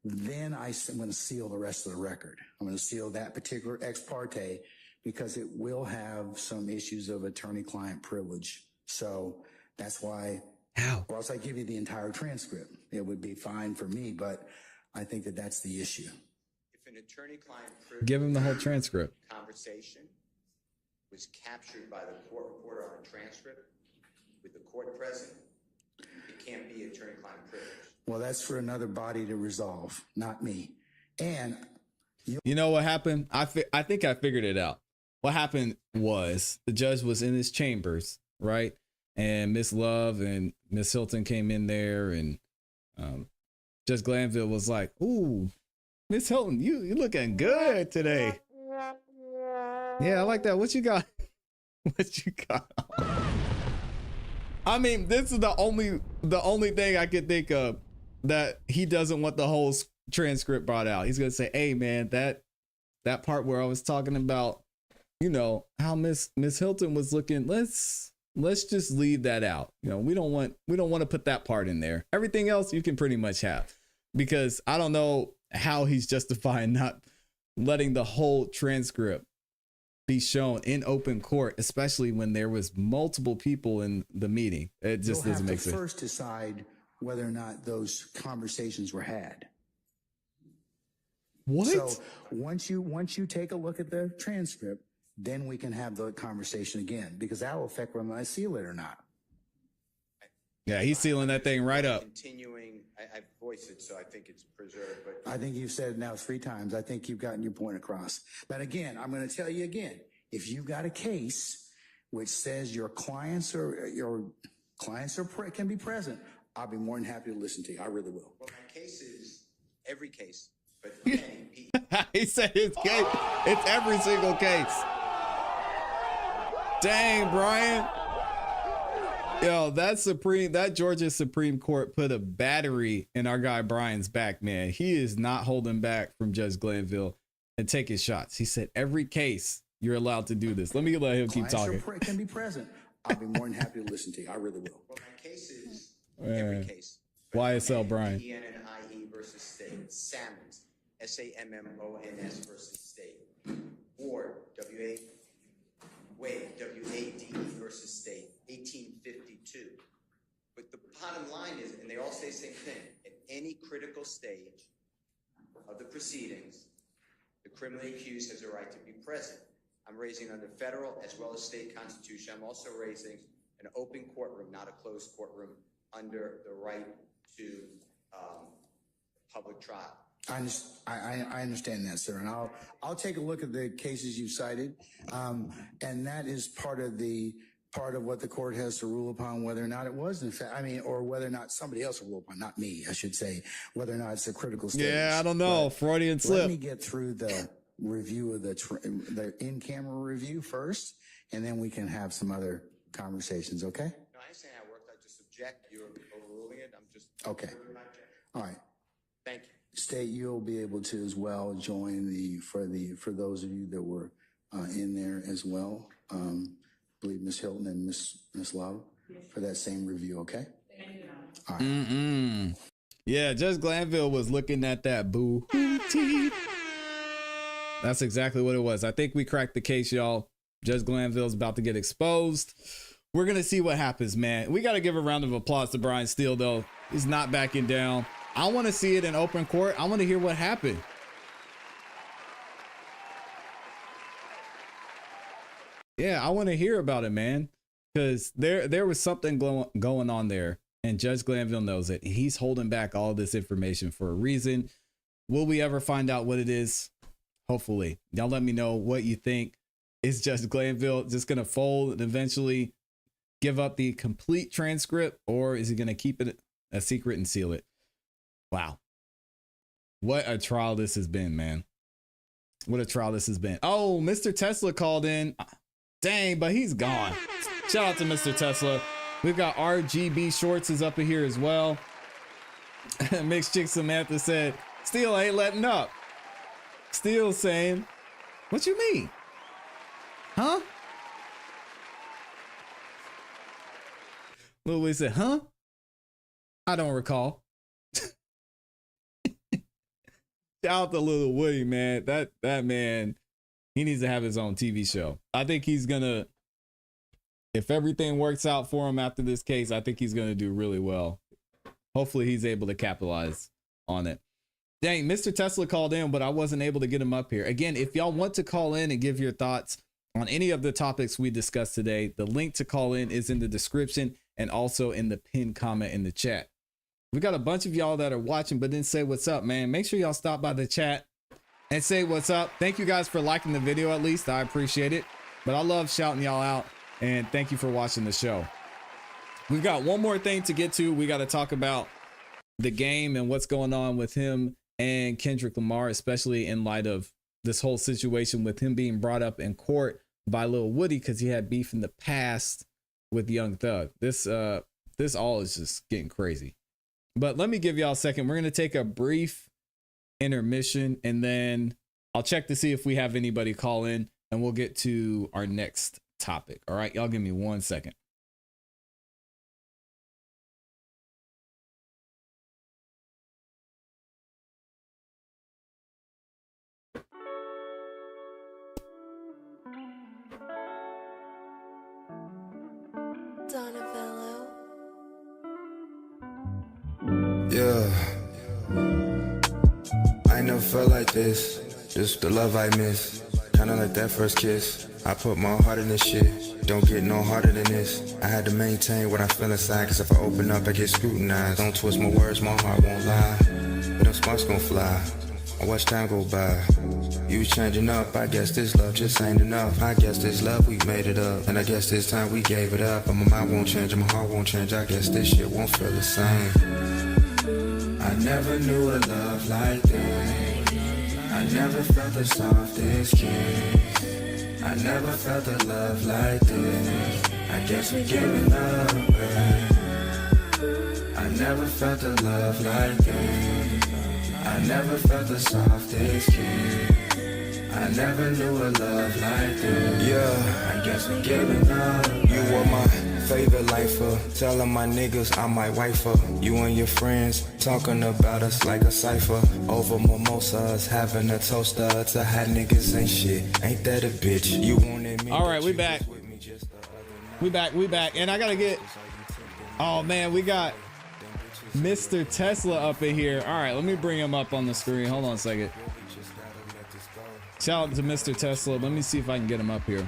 Speaker 15: Then I'm going to seal the rest of the record. I'm going to seal that particular ex parte because it will have some issues of attorney-client privilege. So that's why, or else I give you the entire transcript. It would be fine for me, but I think that that's the issue.
Speaker 16: If an attorney-client privilege
Speaker 6: give him the whole transcript.
Speaker 16: Conversation was captured by the court reporter on a transcript with the court present, it can't be attorney-client privilege.
Speaker 15: Well, that's for another body to resolve, not me. And
Speaker 6: you know what happened? I think I figured it out. What happened was the judge was in his chambers, right? And Miss Love and Miss Hilton came in there, and Judge Glanville was like, "Ooh, Miss Hilton, you looking good today." Yeah, I like that. What you got? What you got? I mean, this is the only thing I could think of that he doesn't want the whole transcript brought out. He's gonna say, "Hey, man, that part where I was talking about, you know, how Miss Hilton was looking. Let's just leave that out. You know, we don't want to put that part in there. Everything else you can pretty much have, because I don't know how he's justifying not letting the whole transcript be shown in open court, especially when there was multiple people in the meeting. It just doesn't make sense.
Speaker 15: You'll have to first decide whether or not those conversations were had.
Speaker 6: What?
Speaker 15: So once you take a look at the transcript, then we can have the conversation again, because that will affect whether I seal it or not.
Speaker 6: Yeah, he's sealing that thing right up.
Speaker 16: Continuing, I've voiced it, so I think it's preserved. But
Speaker 15: I think you've said it now 3 times. I think you've gotten your point across. But again, I'm going to tell you again, if you've got a case which says your clients can be present, I'll be more than happy to listen to you. I really will.
Speaker 16: Well, my case is every case, but
Speaker 6: he said his case. It's every single case. Dang, Brian. Yo, that Georgia Supreme Court put a battery in our guy Brian's back, man. He is not holding back from Judge Glanville and take his shots. He said every case you're allowed to do this. Let me let him keep talking.
Speaker 15: Can be present. I'll be more than happy to listen to you. I really will.
Speaker 16: Well, my case is every case.
Speaker 6: YSL Brian.
Speaker 16: ENNIE versus State. Sammons. SAMMONS versus State. Ward. Wade. WADE versus State. 1852. But the bottom line is, and they all say the same thing, at any critical stage of the proceedings, the criminally accused has a right to be present. I'm raising under federal as well as state constitution. I'm also raising an open courtroom, not a closed courtroom, under the right to public trial.
Speaker 15: I understand that, sir, and I'll take a look at the cases you cited, and that is part of what the court has to rule upon, whether or not it was, in fact, or whether or not somebody else will rule upon, not me, I should say, whether or not it's a critical stage.
Speaker 6: Yeah, I don't know. Freudian slip.
Speaker 15: Let me get through the review of the in-camera review first, and then we can have some other conversations, okay?
Speaker 16: No, I ain't saying I worked. I just object. You're overruling it. I'm just...
Speaker 15: Okay. All right.
Speaker 16: Thank you.
Speaker 15: State, you'll be able to as well join for those of you that were in there as well. I believe Ms. Hilton and Ms. Love for that same review, okay?
Speaker 6: Yeah, Judge Glanville was looking at that boo. That's exactly what it was. I think we cracked the case, y'all. Judge Glanville's about to get exposed. We're going to see what happens, man. We got to give a round of applause to Brian Steele, though. He's not backing down. I want to see it in open court. I want to hear what happened. Yeah, I want to hear about it, man. Because there was something going on there. And Judge Glanville knows it. He's holding back all this information for a reason. Will we ever find out what it is? Hopefully. Y'all let me know what you think. Is Judge Glanville just going to fold and eventually give up the complete transcript? Or is he going to keep it a secret and seal it? Wow. What a trial this has been, man. What a trial this has been. Oh, Mr. Tesla called in. Dang, but he's gone. Shout out to Mr. Tesla. We've got RGB Shorts is up in here as well. Mixed Chick Samantha said, Steele ain't letting up. Steele saying, what you mean? Huh? Lil Woody said, huh? I don't recall. Shout out to Lil Woody, man. That man, he needs to have his own TV show. I think he's gonna, if everything works out for him after this case, I think he's gonna do really well. Hopefully he's able to capitalize on it. Dang, Mr. Tesla called in, but I wasn't able to get him up here. Again, if y'all want to call in and give your thoughts on any of the topics we discussed today, the link to call in is in the description and also in the pinned comment in the chat. We got a bunch of y'all that are watching, but didn't say what's up, man. Make sure y'all stop by the chat and say what's up. Thank you guys for liking the video, at least. I appreciate it. But I love shouting y'all out, and thank you for watching the show. We've got one more thing to get to. We got to talk about the game and what's going on with him and Kendrick Lamar, especially in light of this whole situation with him being brought up in court by Lil Woody because he had beef in the past with Young Thug. This all is just getting crazy. But let me give y'all a second. We're going to take a brief intermission, and then I'll check to see if we have anybody call in, and we'll get to our next topic. All right, y'all give me 1 second.
Speaker 17: Yeah, I never felt like this. Just the love I miss. Kinda like that first kiss. I put my heart in this shit. Don't get no harder than this. I had to maintain what I feel inside, cause if I open up, I get scrutinized. Don't twist my words, my heart won't lie. But them sparks gon' fly. I watch time go by. You changing up, I guess this love just ain't enough. I guess this love, we made it up. And I guess this time we gave it up. But my mind won't change and my heart won't change. I guess this shit won't feel the same. I never knew a love like this. I never felt the softest kiss. I never felt a love like this. I guess we giving up, babe. I never felt a love like this. I never felt the softest kiss. I never knew a love like this. Yeah, I guess we giving up. You were my favorite lifer. Telling my niggas I might wife her. You and your friends talking about us like a cipher. Over mimosas, having a toaster to hot niggas ain't shit. Ain't that a bitch? You wanted me.
Speaker 6: All right, we back. We back. And I gotta get. Oh man, we got Mr. Tesla up in here. All right, let me bring him up on the screen. Hold on a second. Shout out to Mr. Tesla. Let me see if I can get him up here.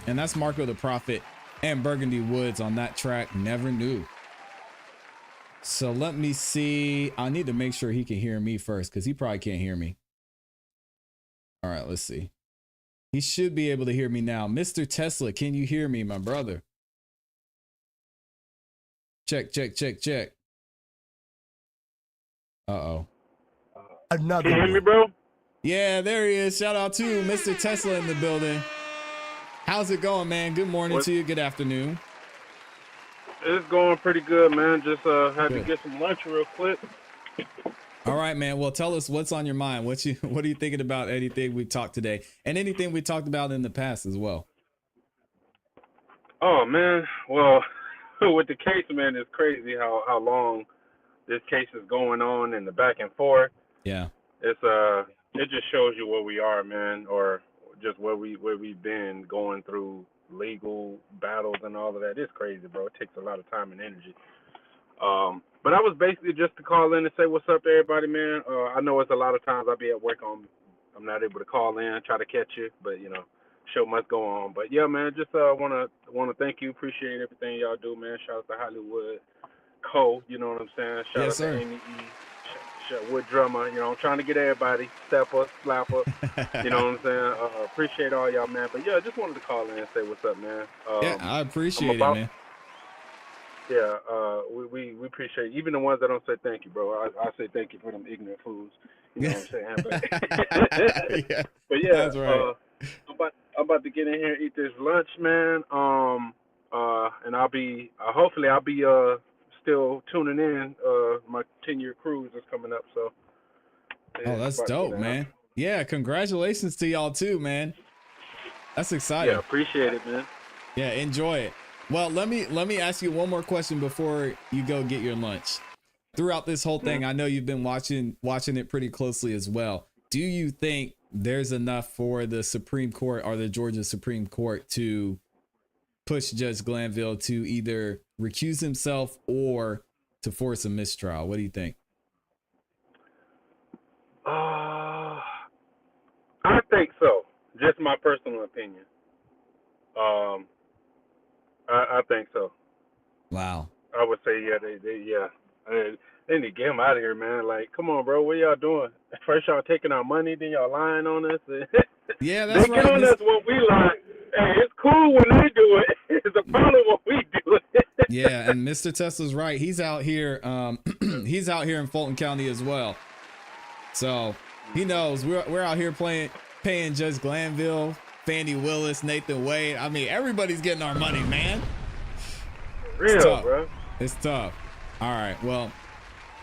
Speaker 6: And that's Marco the Prophet and Burgundy Woods on that track. Never Knew. So let me see. I need to make sure he can hear me first because he probably can't hear me. All right, let's see. He should be able to hear me now. Mr. Tesla, can you hear me, my brother? Check. Uh-oh.
Speaker 18: Another. Can you hear me, bro?
Speaker 6: Yeah, there he is. Shout out to Mr. Tesla in the building. How's it going, man? Good morning to you. Good afternoon.
Speaker 18: It's going pretty good, man. Just had to get some lunch real quick.
Speaker 6: All right, man. Well, tell us what's on your mind. What are you thinking about anything we talked today and anything we talked about in the past as well?
Speaker 18: Oh, man. Well, with the case, man, it's crazy how long this case is going on and the back and forth.
Speaker 6: Yeah.
Speaker 18: It's it just shows you where we are, man, or just where we've been going through legal battles and all of that. It's crazy, bro. It takes a lot of time and energy. But I was basically just to call in and say what's up to everybody, man. I know it's a lot of times I'll be at work I'm not able to call in, try to catch you, but you know, show must go on. But yeah, man, just wanna thank you, appreciate everything y'all do, man. Shout out to Hollywood Co. You know what I'm saying? Shout
Speaker 6: Yes,
Speaker 18: out
Speaker 6: sir.
Speaker 18: to Amy E. Wood drummer, you know, I'm trying to get everybody, stepper, slapper, you know what I'm saying? Appreciate all y'all, man. But yeah, just wanted to call in and say what's up, man.
Speaker 6: Yeah, I appreciate it, man.
Speaker 18: Yeah, we appreciate even the ones that don't say thank you, bro. I say thank you for them ignorant fools. You know what I'm saying?
Speaker 6: Yeah,
Speaker 18: but yeah,
Speaker 6: that's right.
Speaker 18: I'm about to get in here and eat this lunch, man. And hopefully I'll be still tuning in. My 10-year cruise is coming up, so. Yeah,
Speaker 6: Oh, that's dope, man. Yeah, congratulations to y'all too, man. That's exciting.
Speaker 18: Yeah, appreciate it, man.
Speaker 6: Yeah, enjoy it. Well, let me ask you one more question before you go get your lunch. Throughout this whole thing, I know you've been watching it pretty closely as well. Do you think there's enough for the Supreme Court or the Georgia Supreme Court to push Judge Glanville to either recuse himself or to force a mistrial? What do you think?
Speaker 18: I think so. Just my personal opinion. I think so.
Speaker 6: Wow.
Speaker 18: I would say they need to get him out of here, man. Like, come on, bro. What y'all doing? First y'all taking our money, then y'all lying on us.
Speaker 6: Yeah, that's
Speaker 18: they
Speaker 6: right.
Speaker 18: Get on us when we lie. Hey, it's cool when they do it. It's a problem when we do it.
Speaker 6: Yeah, and Mr. Tesla's right. He's out here. He's out here in Fulton County as well. So he knows we're out here paying Judge Glanville, Fannie Willis, Nathan Wade. I mean, everybody's getting our money, man.
Speaker 18: Real,
Speaker 6: tough,
Speaker 18: bro.
Speaker 6: It's tough. All right. Well,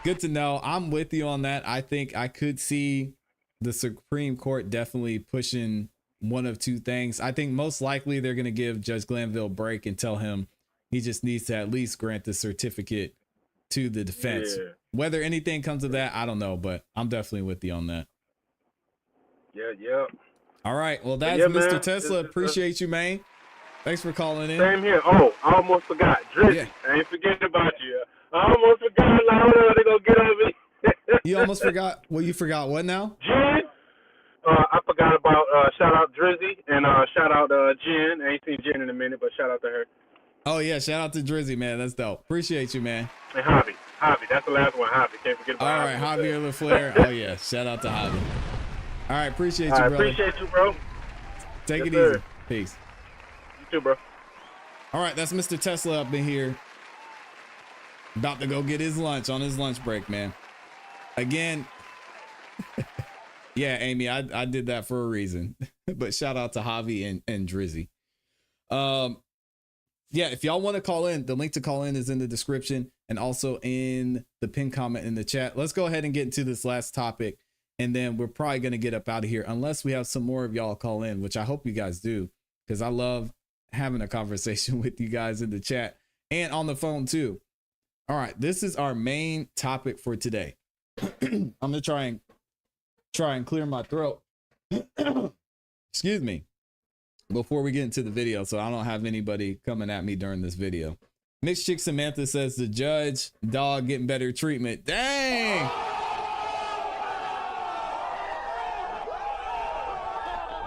Speaker 6: good to know. I'm with you on that. I think I could see the Supreme Court definitely pushing one of two things. I think most likely they're going to give Judge Glanville a break and tell him he just needs to at least grant the certificate to the defense.
Speaker 18: Yeah.
Speaker 6: Whether anything comes of that, I don't know, but I'm definitely with you on that.
Speaker 18: Yeah.
Speaker 6: All right. Well, that's
Speaker 18: Yeah,
Speaker 6: Mr.
Speaker 18: man.
Speaker 6: Tesla. Appreciate you, man. Thanks for calling in.
Speaker 18: Same here. Oh, I almost forgot. Drizzy.
Speaker 6: Yeah.
Speaker 18: I ain't forgetting about you. I almost forgot. They're going to get on me.
Speaker 6: You almost forgot. Well, you forgot what now?
Speaker 18: Jen. I forgot about shout out Drizzy and shout out Jen. I ain't seen Jen in a minute, but shout out to her.
Speaker 6: Oh, yeah. Shout out to Drizzy, man. That's dope. Appreciate you, man.
Speaker 18: And Javi. That's the last one. Javi. Can't forget about
Speaker 6: All right. Javier LaFleur. Oh, yeah. Shout out to Javi. All right. Appreciate you, brother.
Speaker 18: Appreciate you, bro.
Speaker 6: Take
Speaker 18: Yes,
Speaker 6: it
Speaker 18: sir.
Speaker 6: easy. Peace.
Speaker 18: You too, bro.
Speaker 6: All right. That's Mr. Tesla up in here. About to go get his lunch on his lunch break, man. Again. Yeah, Amy, I did that for a reason. But shout out to Javi and Drizzy. Yeah, if y'all want to call in, the link to call in is in the description and also in the pinned comment in the chat. Let's go ahead and get into this last topic, and then we're probably going to get up out of here unless we have some more of y'all call in, which I hope you guys do, because I love having a conversation with you guys in the chat and on the phone too. All right, this is our main topic for today. I'm going to try and clear my throat. Excuse me. Before we get into the video, so I don't have anybody coming at me during this video. Mixed Chick Samantha says the judge dog getting better treatment. Dang.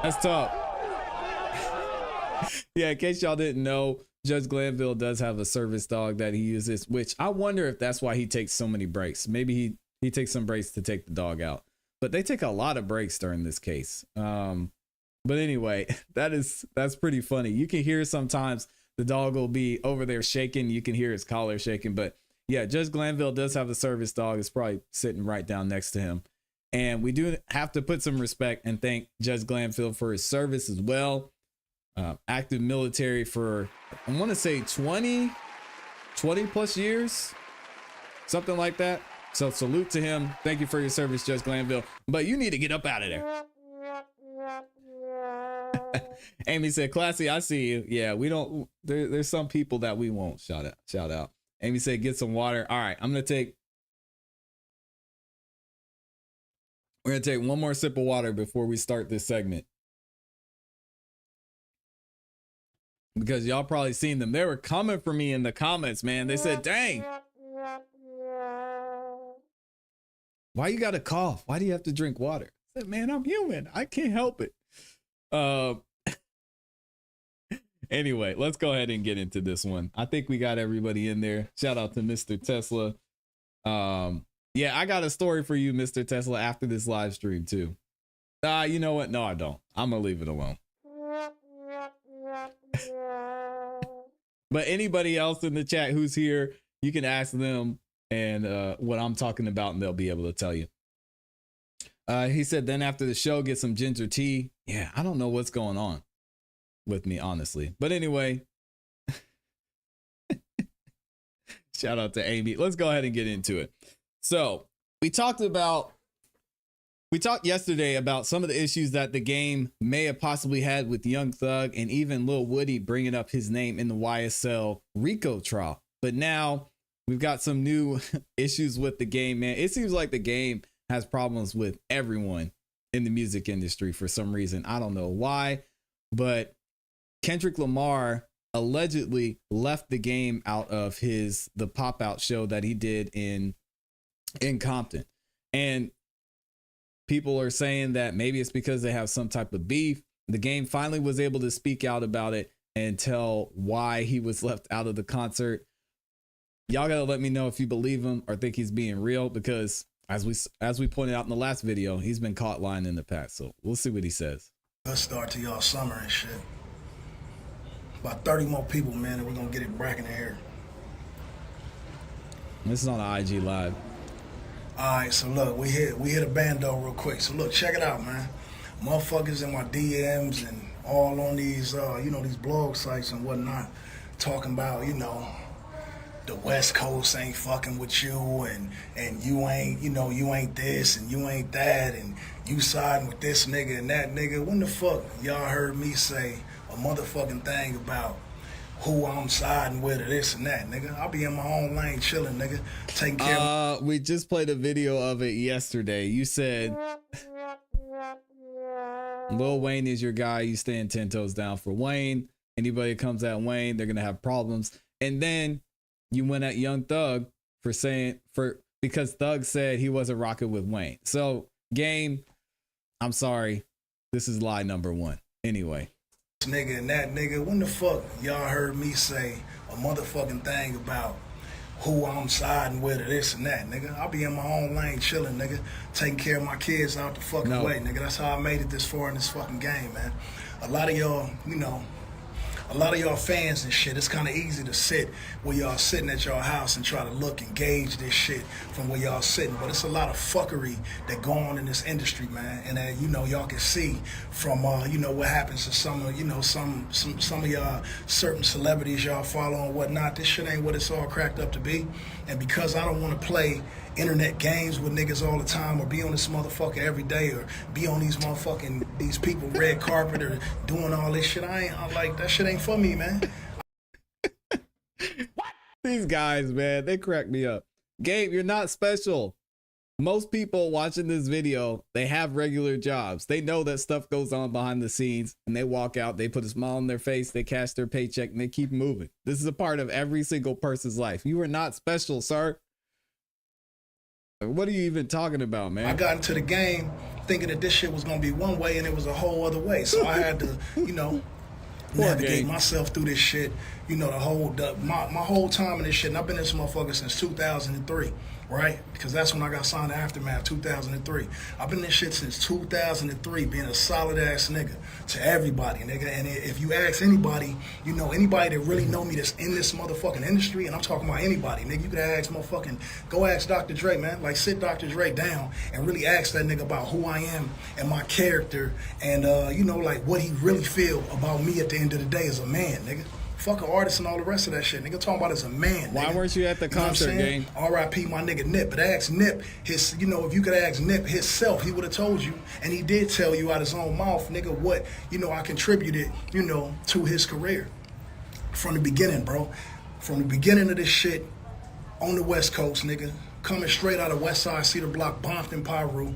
Speaker 6: That's tough. Yeah, in case y'all didn't know, Judge Glanville does have a service dog that he uses, which I wonder if that's why he takes so many breaks. Maybe he takes some breaks to take the dog out, but they take a lot of breaks during this case. But anyway, that's pretty funny. You can hear sometimes the dog will be over there shaking. You can hear his collar shaking. But yeah, Judge Glanville does have a service dog. It's probably sitting right down next to him. And we do have to put some respect and thank Judge Glanville for his service as well. Active military for, I want to say 20 plus years, something like that. So salute to him. Thank you for your service, Judge Glanville. But you need to get up out of there. Amy said, "ClassE, I see you." Yeah, we don't. There's some people that we won't shout out. Amy said, "Get some water." All right, we're gonna take one more sip of water before we start this segment, because y'all probably seen them. They were coming for me in the comments, man. They said, "Dang, why you gotta cough? Why do you have to drink water?" I said, "Man, I'm human. I can't help it." Anyway, let's go ahead and get into this one. I think we got everybody in there. Shout out to Mr. Tesla. Yeah, I got a story for you, Mr. Tesla, after this live stream too. You know what? No, I don't. I'm gonna leave it alone. But anybody else in the chat who's here, you can ask them and what I'm talking about, and they'll be able to tell you. He said, then after the show, get some ginger tea. Yeah, I don't know what's going on with me, honestly. But anyway, shout out to Amy. Let's go ahead and get into it. So we talked yesterday about some of the issues that the game may have possibly had with Young Thug and even Lil Woody bringing up his name in the YSL RICO trial. But now we've got some new issues with the game, man. It seems like the game has problems with everyone in the music industry for some reason. I don't know why, but Kendrick Lamar allegedly left the game out of the pop-out show that he did in Compton. And people are saying that maybe it's because they have some type of beef. The game finally was able to speak out about it and tell why he was left out of the concert. Y'all gotta let me know if you believe him or think he's being real, because as we pointed out in the last video, he's been caught lying in the past. So we'll see what he says.
Speaker 19: Let's start to y'all summer and shit. About 30 more people, man, and we're gonna get it bracking in here.
Speaker 6: This is on the IG Live.
Speaker 19: All right, so look, we hit a bando real quick. So look, check it out, man. Motherfuckers in my DMs and all on these, these blog sites and whatnot, talking about, the West Coast ain't fucking with you, and you ain't, you ain't this and you ain't that, and you siding with this nigga and that nigga. When the fuck y'all heard me say a motherfucking thing about who I'm siding with or this and that, nigga? I'll be in my own lane chilling, nigga, taking care of.
Speaker 6: We just played a video of it yesterday. You said Lil Wayne is your guy. You stand 10 toes down for Wayne. Anybody that comes at Wayne, they're gonna have problems. And then you went at Young Thug because Thug said he wasn't rocking with Wayne. So game, I'm sorry, this is lie number one. Anyway.
Speaker 19: Nigga and that nigga, when the fuck y'all heard me say a motherfucking thing about who I'm siding with or this and that, nigga? I'll be in my own lane chilling, nigga, taking care of my kids out the fucking way, nigga. That's how I made it this far in this fucking game, man. A lot of y'all, a lot of y'all fans and shit, it's kind of easy to sit where y'all sitting at y'all house and try to look and gauge this shit from where y'all sitting. But it's a lot of fuckery that go on in this industry, man. And y'all can see from what happens to some of some of y'all certain celebrities y'all follow and whatnot. This shit ain't what it's all cracked up to be. And because I don't want to play internet games with niggas all the time, or be on this motherfucker every day, or be on these people red carpet or doing all this shit, I like that shit ain't for me, man.
Speaker 6: These guys, man, they crack me up. Gabe, you're not special. Most people watching this video, they have regular jobs. They know that stuff goes on behind the scenes, and they walk out, they put a smile on their face, they cash their paycheck, and they keep moving. This is a part of every single person's life. You are not special, sir. What are you even talking about, man?
Speaker 19: I got into the game thinking that this shit was gonna be one way and it was a whole other way. So I had to, navigate myself through this shit, my whole time in this shit. And I've been in this motherfucker since 2003, right? Because that's when I got signed to Aftermath, 2003. I've been in this shit since 2003, being a solid ass nigga to everybody, nigga. And if you ask anybody, anybody that really know me that's in this motherfucking industry, and I'm talking about anybody, nigga, you could ask go ask Dr. Dre, man. Like, sit Dr. Dre down and really ask that nigga about who I am and my character and, like what he really feel about me at the end of the day as a man, nigga. Fuck an artist and all the rest of that shit. Nigga talking about as a man.
Speaker 6: Why
Speaker 19: nigga.
Speaker 6: weren't you at the concert, gang?
Speaker 19: R.I.P. my nigga Nip. But ask Nip, if you could ask Nip himself, he would have told you, and he did tell you out his own mouth, nigga, what, I contributed, to his career. From the beginning, bro. From the beginning of this shit on the West Coast, nigga. Coming straight out of West Side, Cedar Block, Bompton, Piru.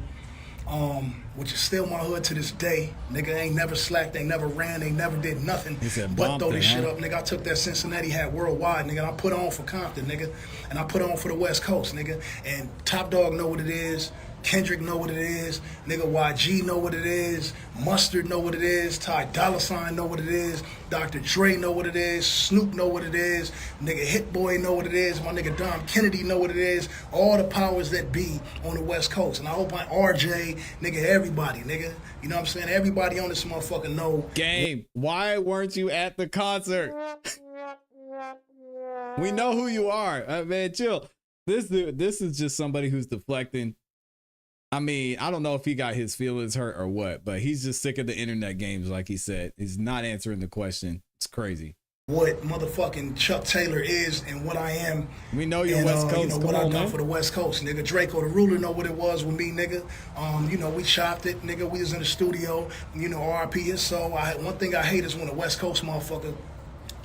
Speaker 19: Which is still my hood to this day. Nigga ain't never slacked, ain't never ran, ain't never did nothing but throw this shit up. Nigga, I took that Cincinnati hat worldwide, nigga, and I put on for Compton, nigga. And I put on for the West Coast, nigga. And Top Dog know what it is. Kendrick know what it is. Nigga, YG know what it is. Mustard know what it is. Ty Dolla $ign know what it is. Dr. Dre know what it is. Snoop know what it is. Nigga Hit Boy know what it is. My nigga Dom Kennedy know what it is. All the powers that be on the West Coast. And I hope my RJ, nigga, everybody, nigga. You know what I'm saying? Everybody on this motherfucker know.
Speaker 6: Game, why weren't you at the concert? We know who you are. Man, chill. This is just somebody who's deflecting. I mean, I don't know if he got his feelings hurt or what, but he's just sick of the internet games, like he said. He's not answering the question. It's crazy.
Speaker 19: What motherfucking Chuck Taylor is and what I am.
Speaker 6: We know you're West Coast.
Speaker 19: What I done for the West Coast, nigga. Draco the Ruler know what it was with me, nigga. We chopped it, nigga. We was in the studio. RIP his soul. One thing I hate is when a West Coast motherfucker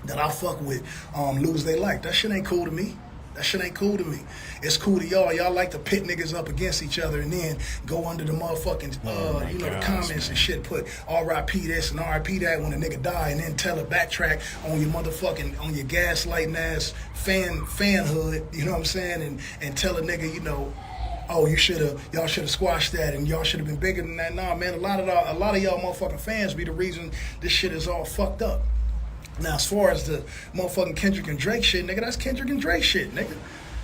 Speaker 19: that I fuck with lose they life. That shit ain't cool to me. That shit ain't cool to me. It's cool to y'all. Y'all like to pit niggas up against each other and then go under the motherfucking, the comments and shit, put R.I.P. this and R.I.P. that when a nigga die, and then tell a backtrack on your motherfucking, on your gaslighting ass fanhood, you know what I'm saying? And tell a nigga, oh, y'all should have squashed that and y'all should have been bigger than that. Nah, man, a lot of y'all motherfucking fans be the reason this shit is all fucked up. Now, as far as the motherfucking Kendrick and Drake shit, nigga, that's Kendrick and Drake shit, nigga.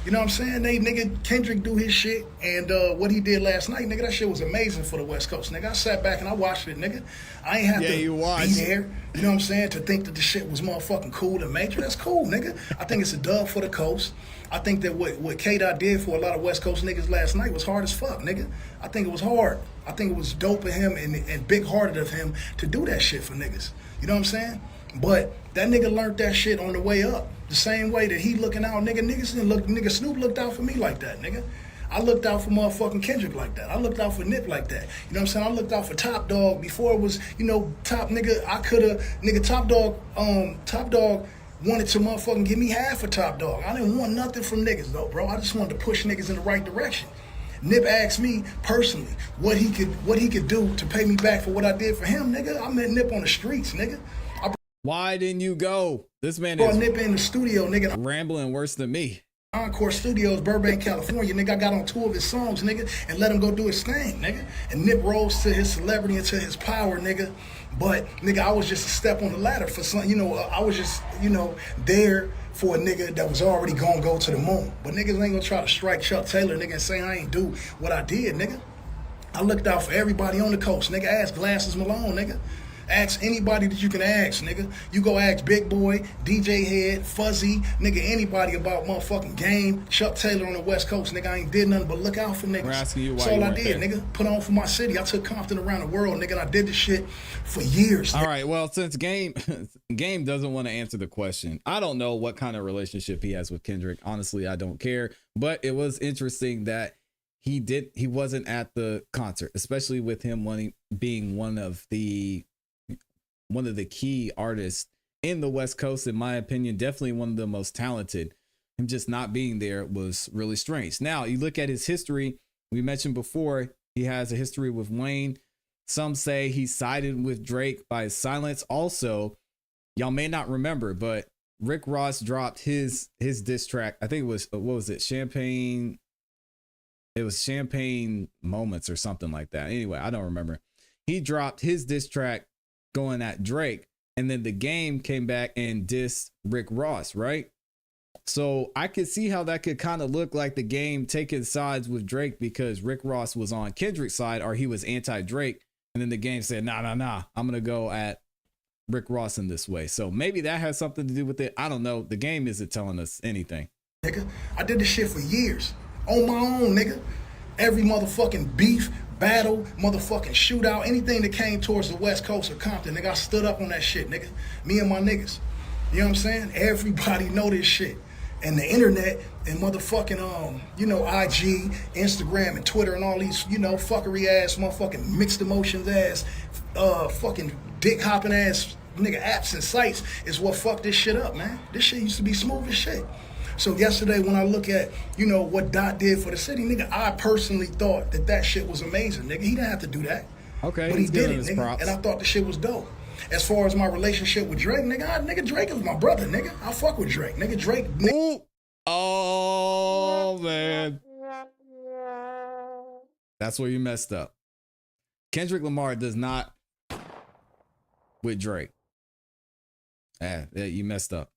Speaker 19: You know what I'm saying? Kendrick do his shit, and what he did last night, nigga, that shit was amazing for the West Coast, nigga. I sat back and I watched it, nigga. I ain't have to be there, you know what I'm saying, to think that the shit was motherfucking cool and major. That's cool, nigga. I think it's a dub for the coast. I think that what K-Dot did for a lot of West Coast niggas last night was hard as fuck, nigga. I think it was hard. I think it was dope of him and big-hearted of him to do that shit for niggas. You know what I'm saying? But that nigga learned that shit on the way up. The same way that he looking out, nigga Snoop looked out for me like that, nigga. I looked out for motherfucking Kendrick like that. I looked out for Nip like that. You know what I'm saying? I looked out for Top Dog before it was, Top nigga, Top Dog wanted to motherfucking give me half a Top Dog. I didn't want nothing from niggas though, bro. I just wanted to push niggas in the right direction. Nip asked me personally what he could do to pay me back for what I did for him, nigga. I met Nip on the streets, nigga.
Speaker 6: Why didn't you go? This man
Speaker 19: is
Speaker 6: Nip
Speaker 19: in the studio, nigga.
Speaker 6: Rambling worse than me.
Speaker 19: Encore Studios, Burbank, California, nigga. I got on 2 of his songs, nigga, and let him go do his thing, nigga. And Nip rose to his celebrity and to his power, nigga. But, nigga, I was just a step on the ladder for some, I was just, there for a nigga that was already gonna go to the moon. But niggas ain't gonna try to strike Chuck Taylor, nigga, and say I ain't do what I did, nigga. I looked out for everybody on the coast, nigga. Ask Glasses Malone, nigga. Ask anybody that you can ask, nigga. You go ask Big Boy, DJ Head, Fuzzy, nigga, anybody about motherfucking Game, Chuck Taylor on the West Coast, nigga. I ain't did nothing but look out for niggas.
Speaker 6: We're asking you why.
Speaker 19: That's all I did, nigga. Put on for my city. I took Compton around the world, nigga, and I did this shit for years.
Speaker 6: All right, well, since Game doesn't want to answer the question, I don't know what kind of relationship he has with Kendrick. Honestly, I don't care. But it was interesting that he wasn't at the concert, especially with him being one of the key artists in the West Coast, in my opinion, definitely one of the most talented. Him just not being there was really strange. Now, you look at his history. We mentioned before, he has a history with Wayne. Some say he sided with Drake by his silence. Also, y'all may not remember, but Rick Ross dropped his diss track. I think it was, what was it? Champagne. It was Champagne Moments or something like that. Anyway, I don't remember. He dropped his diss track going at Drake, and then the Game came back and dissed Rick Ross, right? So I could see how that could kind of look like the Game taking sides with Drake because Rick Ross was on Kendrick's side, or he was anti-Drake, and then the Game said, nah, I'm gonna go at Rick Ross in this way. So maybe that has something to do with it. I don't know. The Game isn't telling us anything.
Speaker 19: Nigga, I did this shit for years on my own, nigga. Every motherfucking beef, battle, motherfucking shootout, anything that came towards the West Coast or Compton, nigga, I stood up on that shit, nigga. Me and my niggas. You know what I'm saying? Everybody know this shit. And the internet and motherfucking, you know, IG, Instagram, and Twitter and all these, you know, fuckery ass, motherfucking mixed emotions ass, fucking dick hopping ass nigga apps and sites is what fucked this shit up, man. This shit used to be smooth as shit. So yesterday when I look at, you know, what Dot did for the city, nigga, I personally thought that shit was amazing, nigga. He didn't have to do that.
Speaker 6: Okay,
Speaker 19: but he did it, nigga. Props. And I thought the shit was dope. As far as my relationship with Drake, nigga, Drake is my brother, nigga. I fuck with Drake, nigga. Drake.
Speaker 6: Ooh. Oh man, that's where you messed up. Kendrick Lamar does not with Drake. Yeah, you messed up.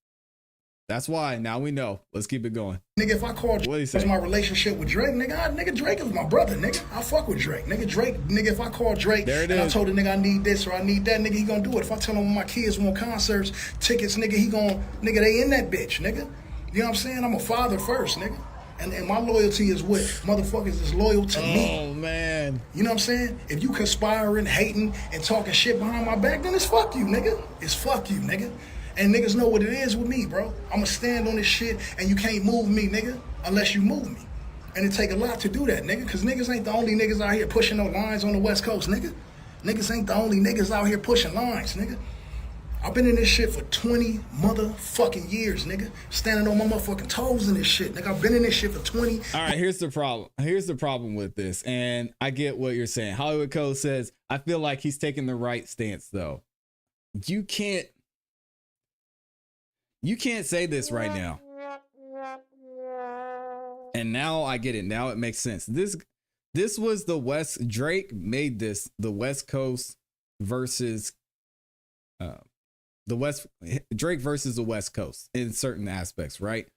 Speaker 6: That's why. Now we know. Let's keep it going.
Speaker 19: Nigga, if I call Drake my relationship with Drake, nigga, Drake is my brother, nigga. I fuck with Drake. Nigga, if I call Drake and I told the nigga I need this or I need that, nigga, he gonna do it. If I tell him my kids want concerts, tickets, nigga, nigga, they in that bitch, nigga. You know what I'm saying? I'm a father first, nigga. And my loyalty is what motherfuckers is loyal to me.
Speaker 6: Oh, man.
Speaker 19: You know what I'm saying? If you conspiring, hating, and talking shit behind my back, then it's fuck you, nigga. It's fuck you, nigga. And niggas know what it is with me, bro. I'ma stand on this shit, and you can't move me, nigga, unless you move me. And it take a lot to do that, nigga, because niggas ain't the only niggas out here pushing no lines on the West Coast, nigga. Niggas ain't the only niggas out here pushing lines, nigga. I've been in this shit for 20 motherfucking years, nigga. Standing on my motherfucking toes in this shit, nigga. I've been in this shit for 20.
Speaker 6: All right, here's the problem. Here's the problem with this, and I get what you're saying. Hollywood Code says, I feel like he's taking the right stance, though. You can't say this right now. And now I get it. Now it makes sense. This was Drake made this the West Coast versus Drake versus the West Coast in certain aspects, right?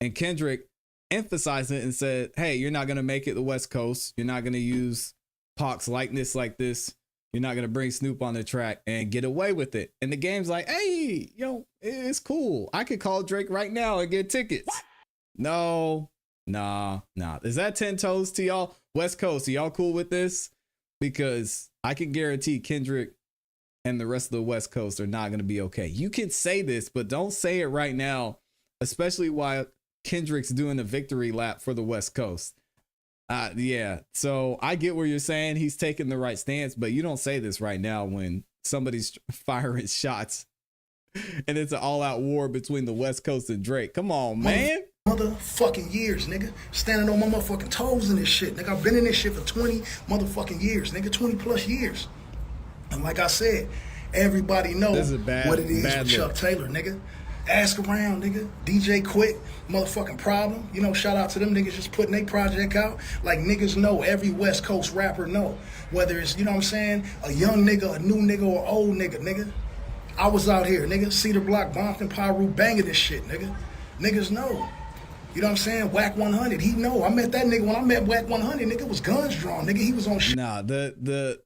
Speaker 6: And Kendrick emphasized it and said, hey, you're not going to make it the West Coast. You're not going to use Pac's likeness like this. You're not going to bring Snoop on the track and get away with it. And the game's like, hey, yo, it's cool. I could call Drake right now and get tickets. What? No, nah. Is that 10 toes to y'all? West Coast, are y'all cool with this? Because I can guarantee Kendrick and the rest of the West Coast are not going to be okay. You can say this, but don't say it right now, especially while Kendrick's doing a victory lap for the West Coast. Yeah, so I get where you're saying he's taking the right stance, but you don't say this right now when somebody's firing shots and it's an all-out war between the West Coast and Drake. Come on, man.
Speaker 19: Motherfucking years, nigga. Standing on my motherfucking toes in this shit, nigga. I've been in this shit for 20 motherfucking years, nigga. 20 plus years. And like I said, everybody knows what it is with Chuck Taylor, nigga. Ask around, nigga. DJ Quick, motherfucking Problem. You know, shout out to them niggas just putting their project out. Like niggas know, every West Coast rapper know. Whether it's, you know what I'm saying, a young nigga, a new nigga, or old nigga. I was out here, nigga. Cedar Block, Bompton, Pyru, banging this shit, nigga. Niggas know. You know what I'm saying? Whack 100, he know. I met that nigga when I met Whack 100, nigga, was guns drawn, nigga. He was on shit.
Speaker 6: Nah, the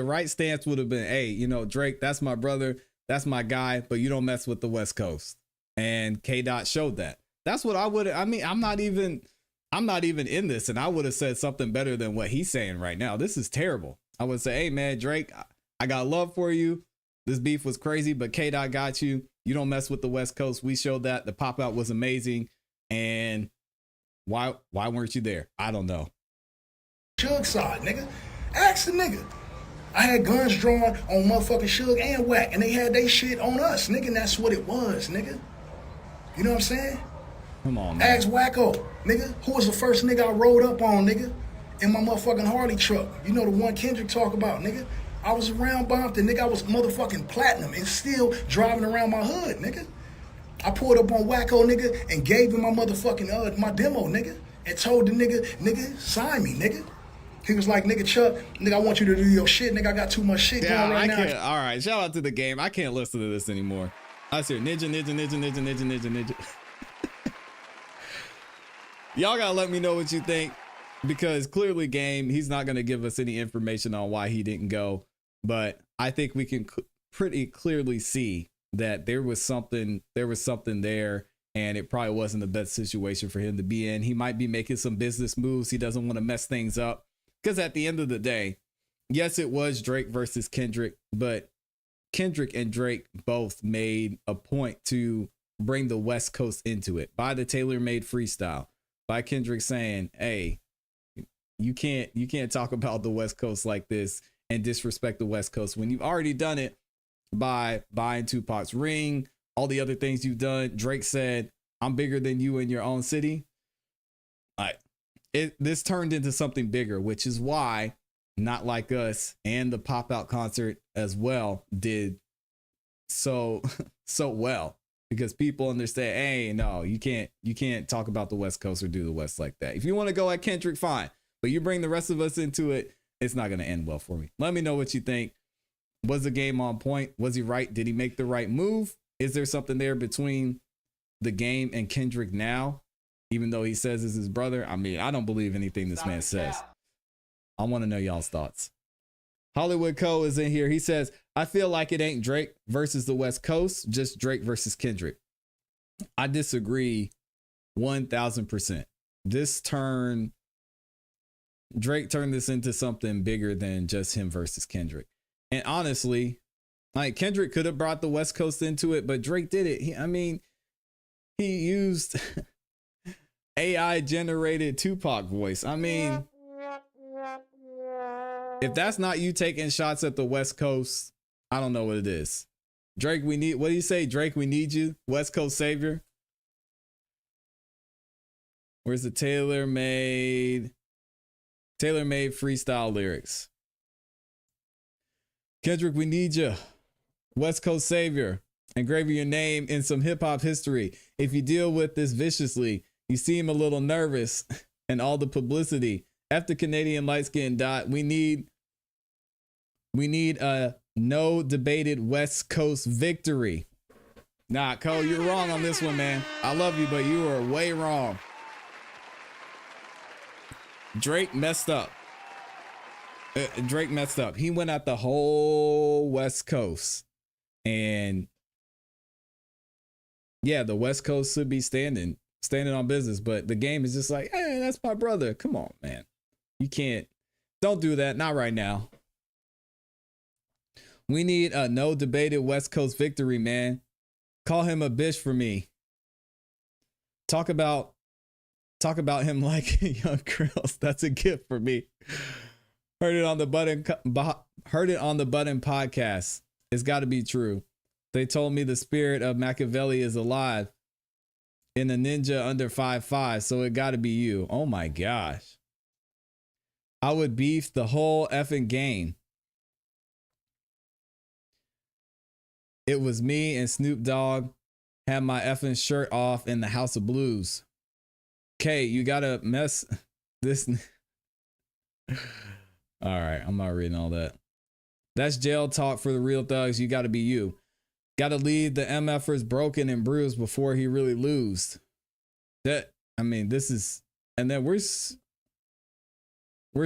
Speaker 6: right stance would have been, hey, you know, Drake, that's my brother. That's my guy, but you don't mess with the West Coast. And K-Dot showed that. That's what I would. I mean, I'm not even in this, and I would have said something better than what he's saying right now. This is terrible. I would say, hey man, Drake, I got love for you. This beef was crazy, but K-Dot got you. You don't mess with the West Coast. We showed that. The pop out was amazing. And why weren't you there? I don't know.
Speaker 19: Suge side, nigga. Ask the nigga. I had guns drawn on motherfucking Suge and Whack, and they had they shit on us, nigga, and that's what it was, nigga. You know what I'm saying?
Speaker 6: Come on, man.
Speaker 19: Ask Wacko, nigga, who was the first nigga I rode up on, nigga, in my motherfucking Harley truck. You know the one Kendrick talk about, nigga. I was around Bompton, nigga. I was motherfucking platinum and still driving around my hood, nigga. I pulled up on Wacko, nigga, and gave him my motherfucking, my demo, nigga, and told the nigga, sign me, nigga. He was like, nigga, Chuck, nigga, I want you to do your shit, nigga. I got too much shit going right now.
Speaker 6: All right, shout out to the game. I can't listen to this anymore. I see Ninja. Y'all gotta let me know what you think, because clearly Game, he's not gonna give us any information on why he didn't go. But I think we can pretty clearly see that there was something there, and it probably wasn't the best situation for him to be in. He might be making some business moves. He doesn't want to mess things up. Because at the end of the day, yes, it was Drake versus Kendrick, but Kendrick and Drake both made a point to bring the West Coast into it by the tailor-made freestyle, by Kendrick saying, hey, you can't talk about the West Coast like this and disrespect the West Coast when you've already done it by buying Tupac's ring, all the other things you've done. Drake said, I'm bigger than you in your own city. This turned into something bigger, which is why Not Like Us and the Pop Out concert as well did so well, because people understand, hey, no, you can't talk about the West Coast or do the West like that. If you want to go at Kendrick, fine, but you bring the rest of us into it, it's not going to end well for me. Let me know what you think. Was the game on point? Was he right? Did he make the right move? Is there something there between the game and Kendrick now, even though he says it's his brother? I mean, I don't believe anything this man says. I want to know y'all's thoughts. Hollywood Co is in here. He says, I feel like it ain't Drake versus the West Coast, just Drake versus Kendrick. I disagree 1000%. Drake turned this into something bigger than just him versus Kendrick. And honestly, like, Kendrick could have brought the West Coast into it, but Drake did it. He used AI generated Tupac voice. I mean, if that's not you taking shots at the West Coast, I don't know what it is. Drake, what do you say? Drake, we need you. West Coast savior. Where's the tailor-made freestyle lyrics? Kendrick, we need you. West Coast savior. Engraving your name in some hip hop history. If you deal with this viciously, you seem a little nervous and all the publicity. After Canadian light skin dot, we need a no debated West Coast victory. Nah, Cole, you're wrong on this one, man. I love you, but you are way wrong. Drake messed up. He went at the whole West Coast. And yeah, the West Coast should be standing on business, but the game is just like, hey, that's my brother. Come on, man. Don't do that. Not right now. We need a no debated West Coast victory, man. Call him a bitch for me. Talk about him like young girls. That's a gift for me. Heard it on the button podcast. It's got to be true. They told me the spirit of Machiavelli is alive in a ninja under 5'5", so it got to be you. Oh my gosh. I would beef the whole effing game. It was me and Snoop Dogg had my effing shirt off in the House of Blues. Okay, you gotta mess this. All right, I'm not reading all that. That's jail talk for the real thugs. You gotta be you. Gotta leave the MFers broken and bruised before he really lose. This is, and then where's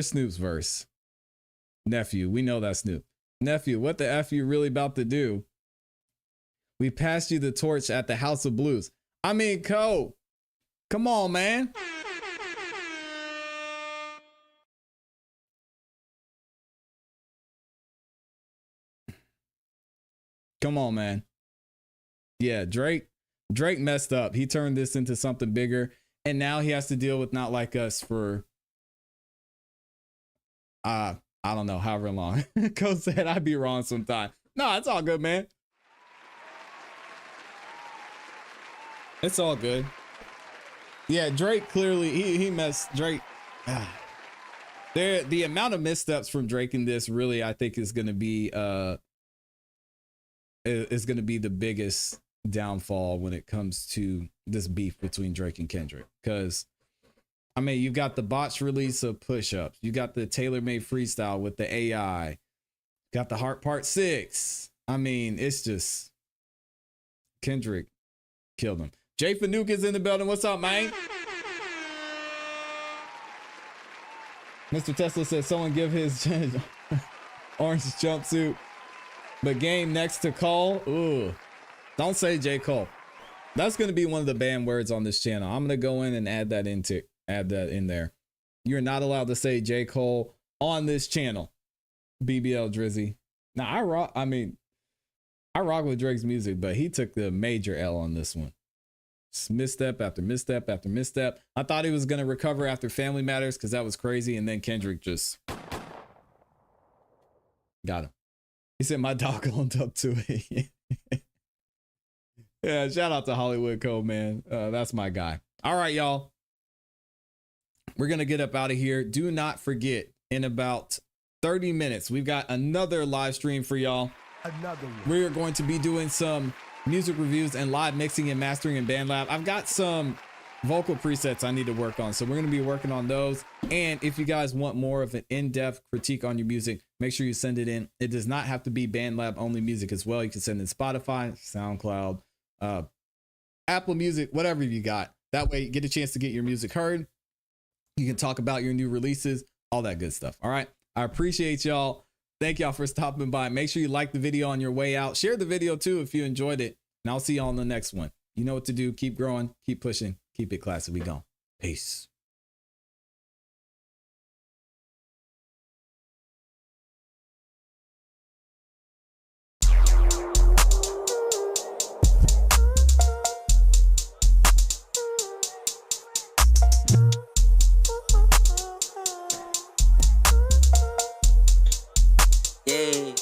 Speaker 6: Snoop's verse? Nephew, we know that's Snoop. Nephew, what the F you really about to do? We passed you the torch at the House of Blues. I mean, Cole, come on, man. Come on, man. Yeah, Drake messed up. He turned this into something bigger, and now he has to deal with Not Like Us for I don't know, however long. Cole said I'd be wrong sometime. No, it's all good, man. It's all good. Yeah, Drake clearly he messed Drake. The amount of missteps from Drake in this really, I think, is going to be the biggest downfall when it comes to this beef between Drake and Kendrick. Because I mean, you've got the botched release of Push-Ups, you got the tailor-made freestyle with the AI, got the Heart Part 6. I mean, it's just Kendrick killed him. Jay Fanuc is in the building. What's up, man? Mr. Tesla says someone give his orange jumpsuit. But game next to Cole. Ooh. Don't say J. Cole. That's going to be one of the banned words on this channel. I'm going to go in and add that in there. You're not allowed to say J. Cole on this channel. BBL Drizzy. Now, I rock with Drake's music, but he took the major L on this one. Just misstep after misstep after misstep. I thought he was going to recover after Family Matters because that was crazy. And then Kendrick just got him. He said, my dog owned up to it. Yeah, shout out to Hollywood Code, man. That's my guy. All right, y'all. We're going to get up out of here. Do not forget, in about 30 minutes, we've got another live stream for y'all.
Speaker 20: Another one.
Speaker 6: We are going to be doing some music reviews and live mixing and mastering in BandLab. I've got some vocal presets I need to work on, so we're going to be working on those. And if you guys want more of an in-depth critique on your music, make sure you send it in. It does not have to be BandLab only music as well. You can send in Spotify, SoundCloud, Apple Music, whatever you got. That way you get a chance to get your music heard. You can talk about your new releases, all that good stuff. All right. I appreciate y'all. Thank y'all for stopping by. Make sure you like the video on your way out. Share the video too if you enjoyed it. And I'll see y'all on the next one. You know what to do. Keep growing, keep pushing, keep it classy. We gone. Peace.
Speaker 4: Yeah,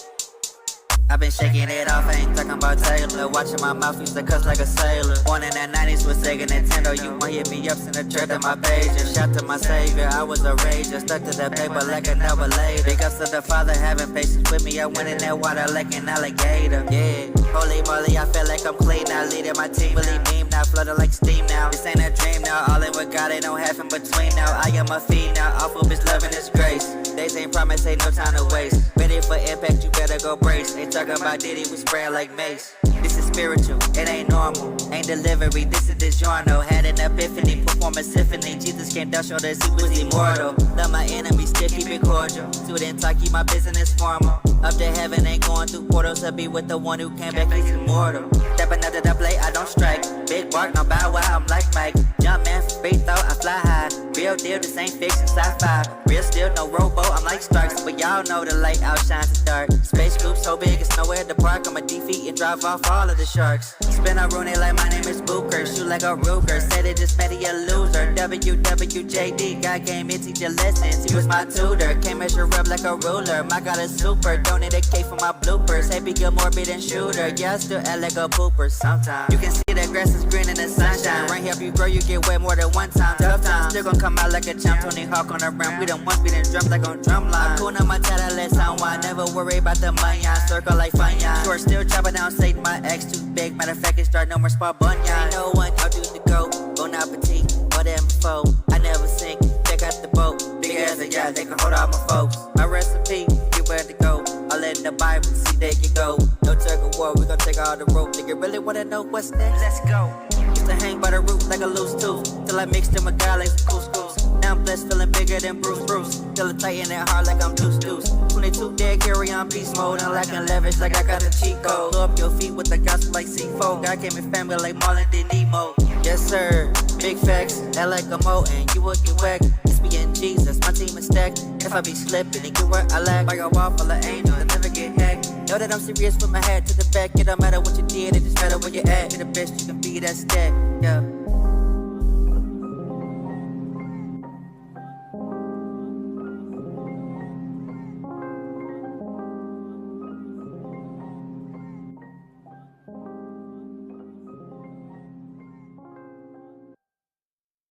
Speaker 4: I've been shaking it off, I ain't talking about Taylor. Watching my mouth used to cuss like a sailor. Born in the 90s with Sega Nintendo. You won't hit me up, send a thread to my page. And shout to my savior, I was a rager. Stuck to the paper like an hour later. Big ups to the father, having patience with me. I went in that water like an alligator. Yeah, holy moly, I feel like I'm clean now. Leading my team, really beam now. Flooded like steam now. This ain't a dream now. All in with God, ain't no half in between now. I am a fiend now. Awful bitch loving His grace. Days ain't promise, ain't no time to waste. Ready for impact, you better go brace. Ain't talking about Diddy, we spray like mace. This is spiritual, it ain't normal. Ain't delivery, this is DiGiorno. Had an epiphany, perform a symphony. Jesus came down, showed us He was immortal. Love my enemies, still keep it cordial. Student talk, keep my business formal. Up to heaven, ain't going through portals. To be with the one who came back, he's immortal. Step another the plate, I don't strike. Big bark, no bow wow, I'm like Mike. Jump man for free throw, I fly high. Real deal, this ain't fiction, sci-fi. Real still, no robo, I'm like Starks. But y'all know the light outshines the dark. Space group so big, it's nowhere to park. I'ma defeat and drive off all of the sharks. Spin a Rooney like my name is Booker. Shoot like a Ruger, said it just made a loser. WWJD, God came and teach you lessons. He was my tutor, can't measure up like a ruler. My God is super, donate a K for my bloopers. Happy, good, morbid, and shooter. Yeah, I still act like a pooper sometimes. You can see that grass is green in the sunshine. Rain help you grow, you get wet more than one time. Tough times, still gon' come out like a champ. Tony Hawk on the rim, we done once beating drums like on drumline. Cool on my title, let's unwind. Never worry about the money, I circle like fun, yeah. Short still chopping down Satan, my ex too big. Matter of fact, it start no more spot bun, yeah. Ain't no one out do the go. Bon appetit, more than before. I never sink, check out the boat. Big as a yacht, they can hold all my folks. My recipe, get where to go. All in the Bible, see they can go. No tug of war, we gon' take all the rope. Nigga really wanna know what's next? Let's go. Used to hang by the root like a loose tooth. Till I mixed in with God like some couscous. Now I'm blessed, feeling bigger than Bruce. Feeling tight in that heart like I'm Deuce. 22 dead, carry on beast mode. I'm lacking leverage like I got a cheat code. Blow up your feet with the gospel like C4. God came in family like Marlon did Nemo. Yes sir, big facts, that like a moat and you will get whacked. It's me and Jesus, my team is stacked. If I be slipping and get where I lack, like a wall full of angels, I never get hacked. Know that I'm serious with my head to the back. It don't matter what you did, it just matter where you at. You're the best you can be, that's that, yeah.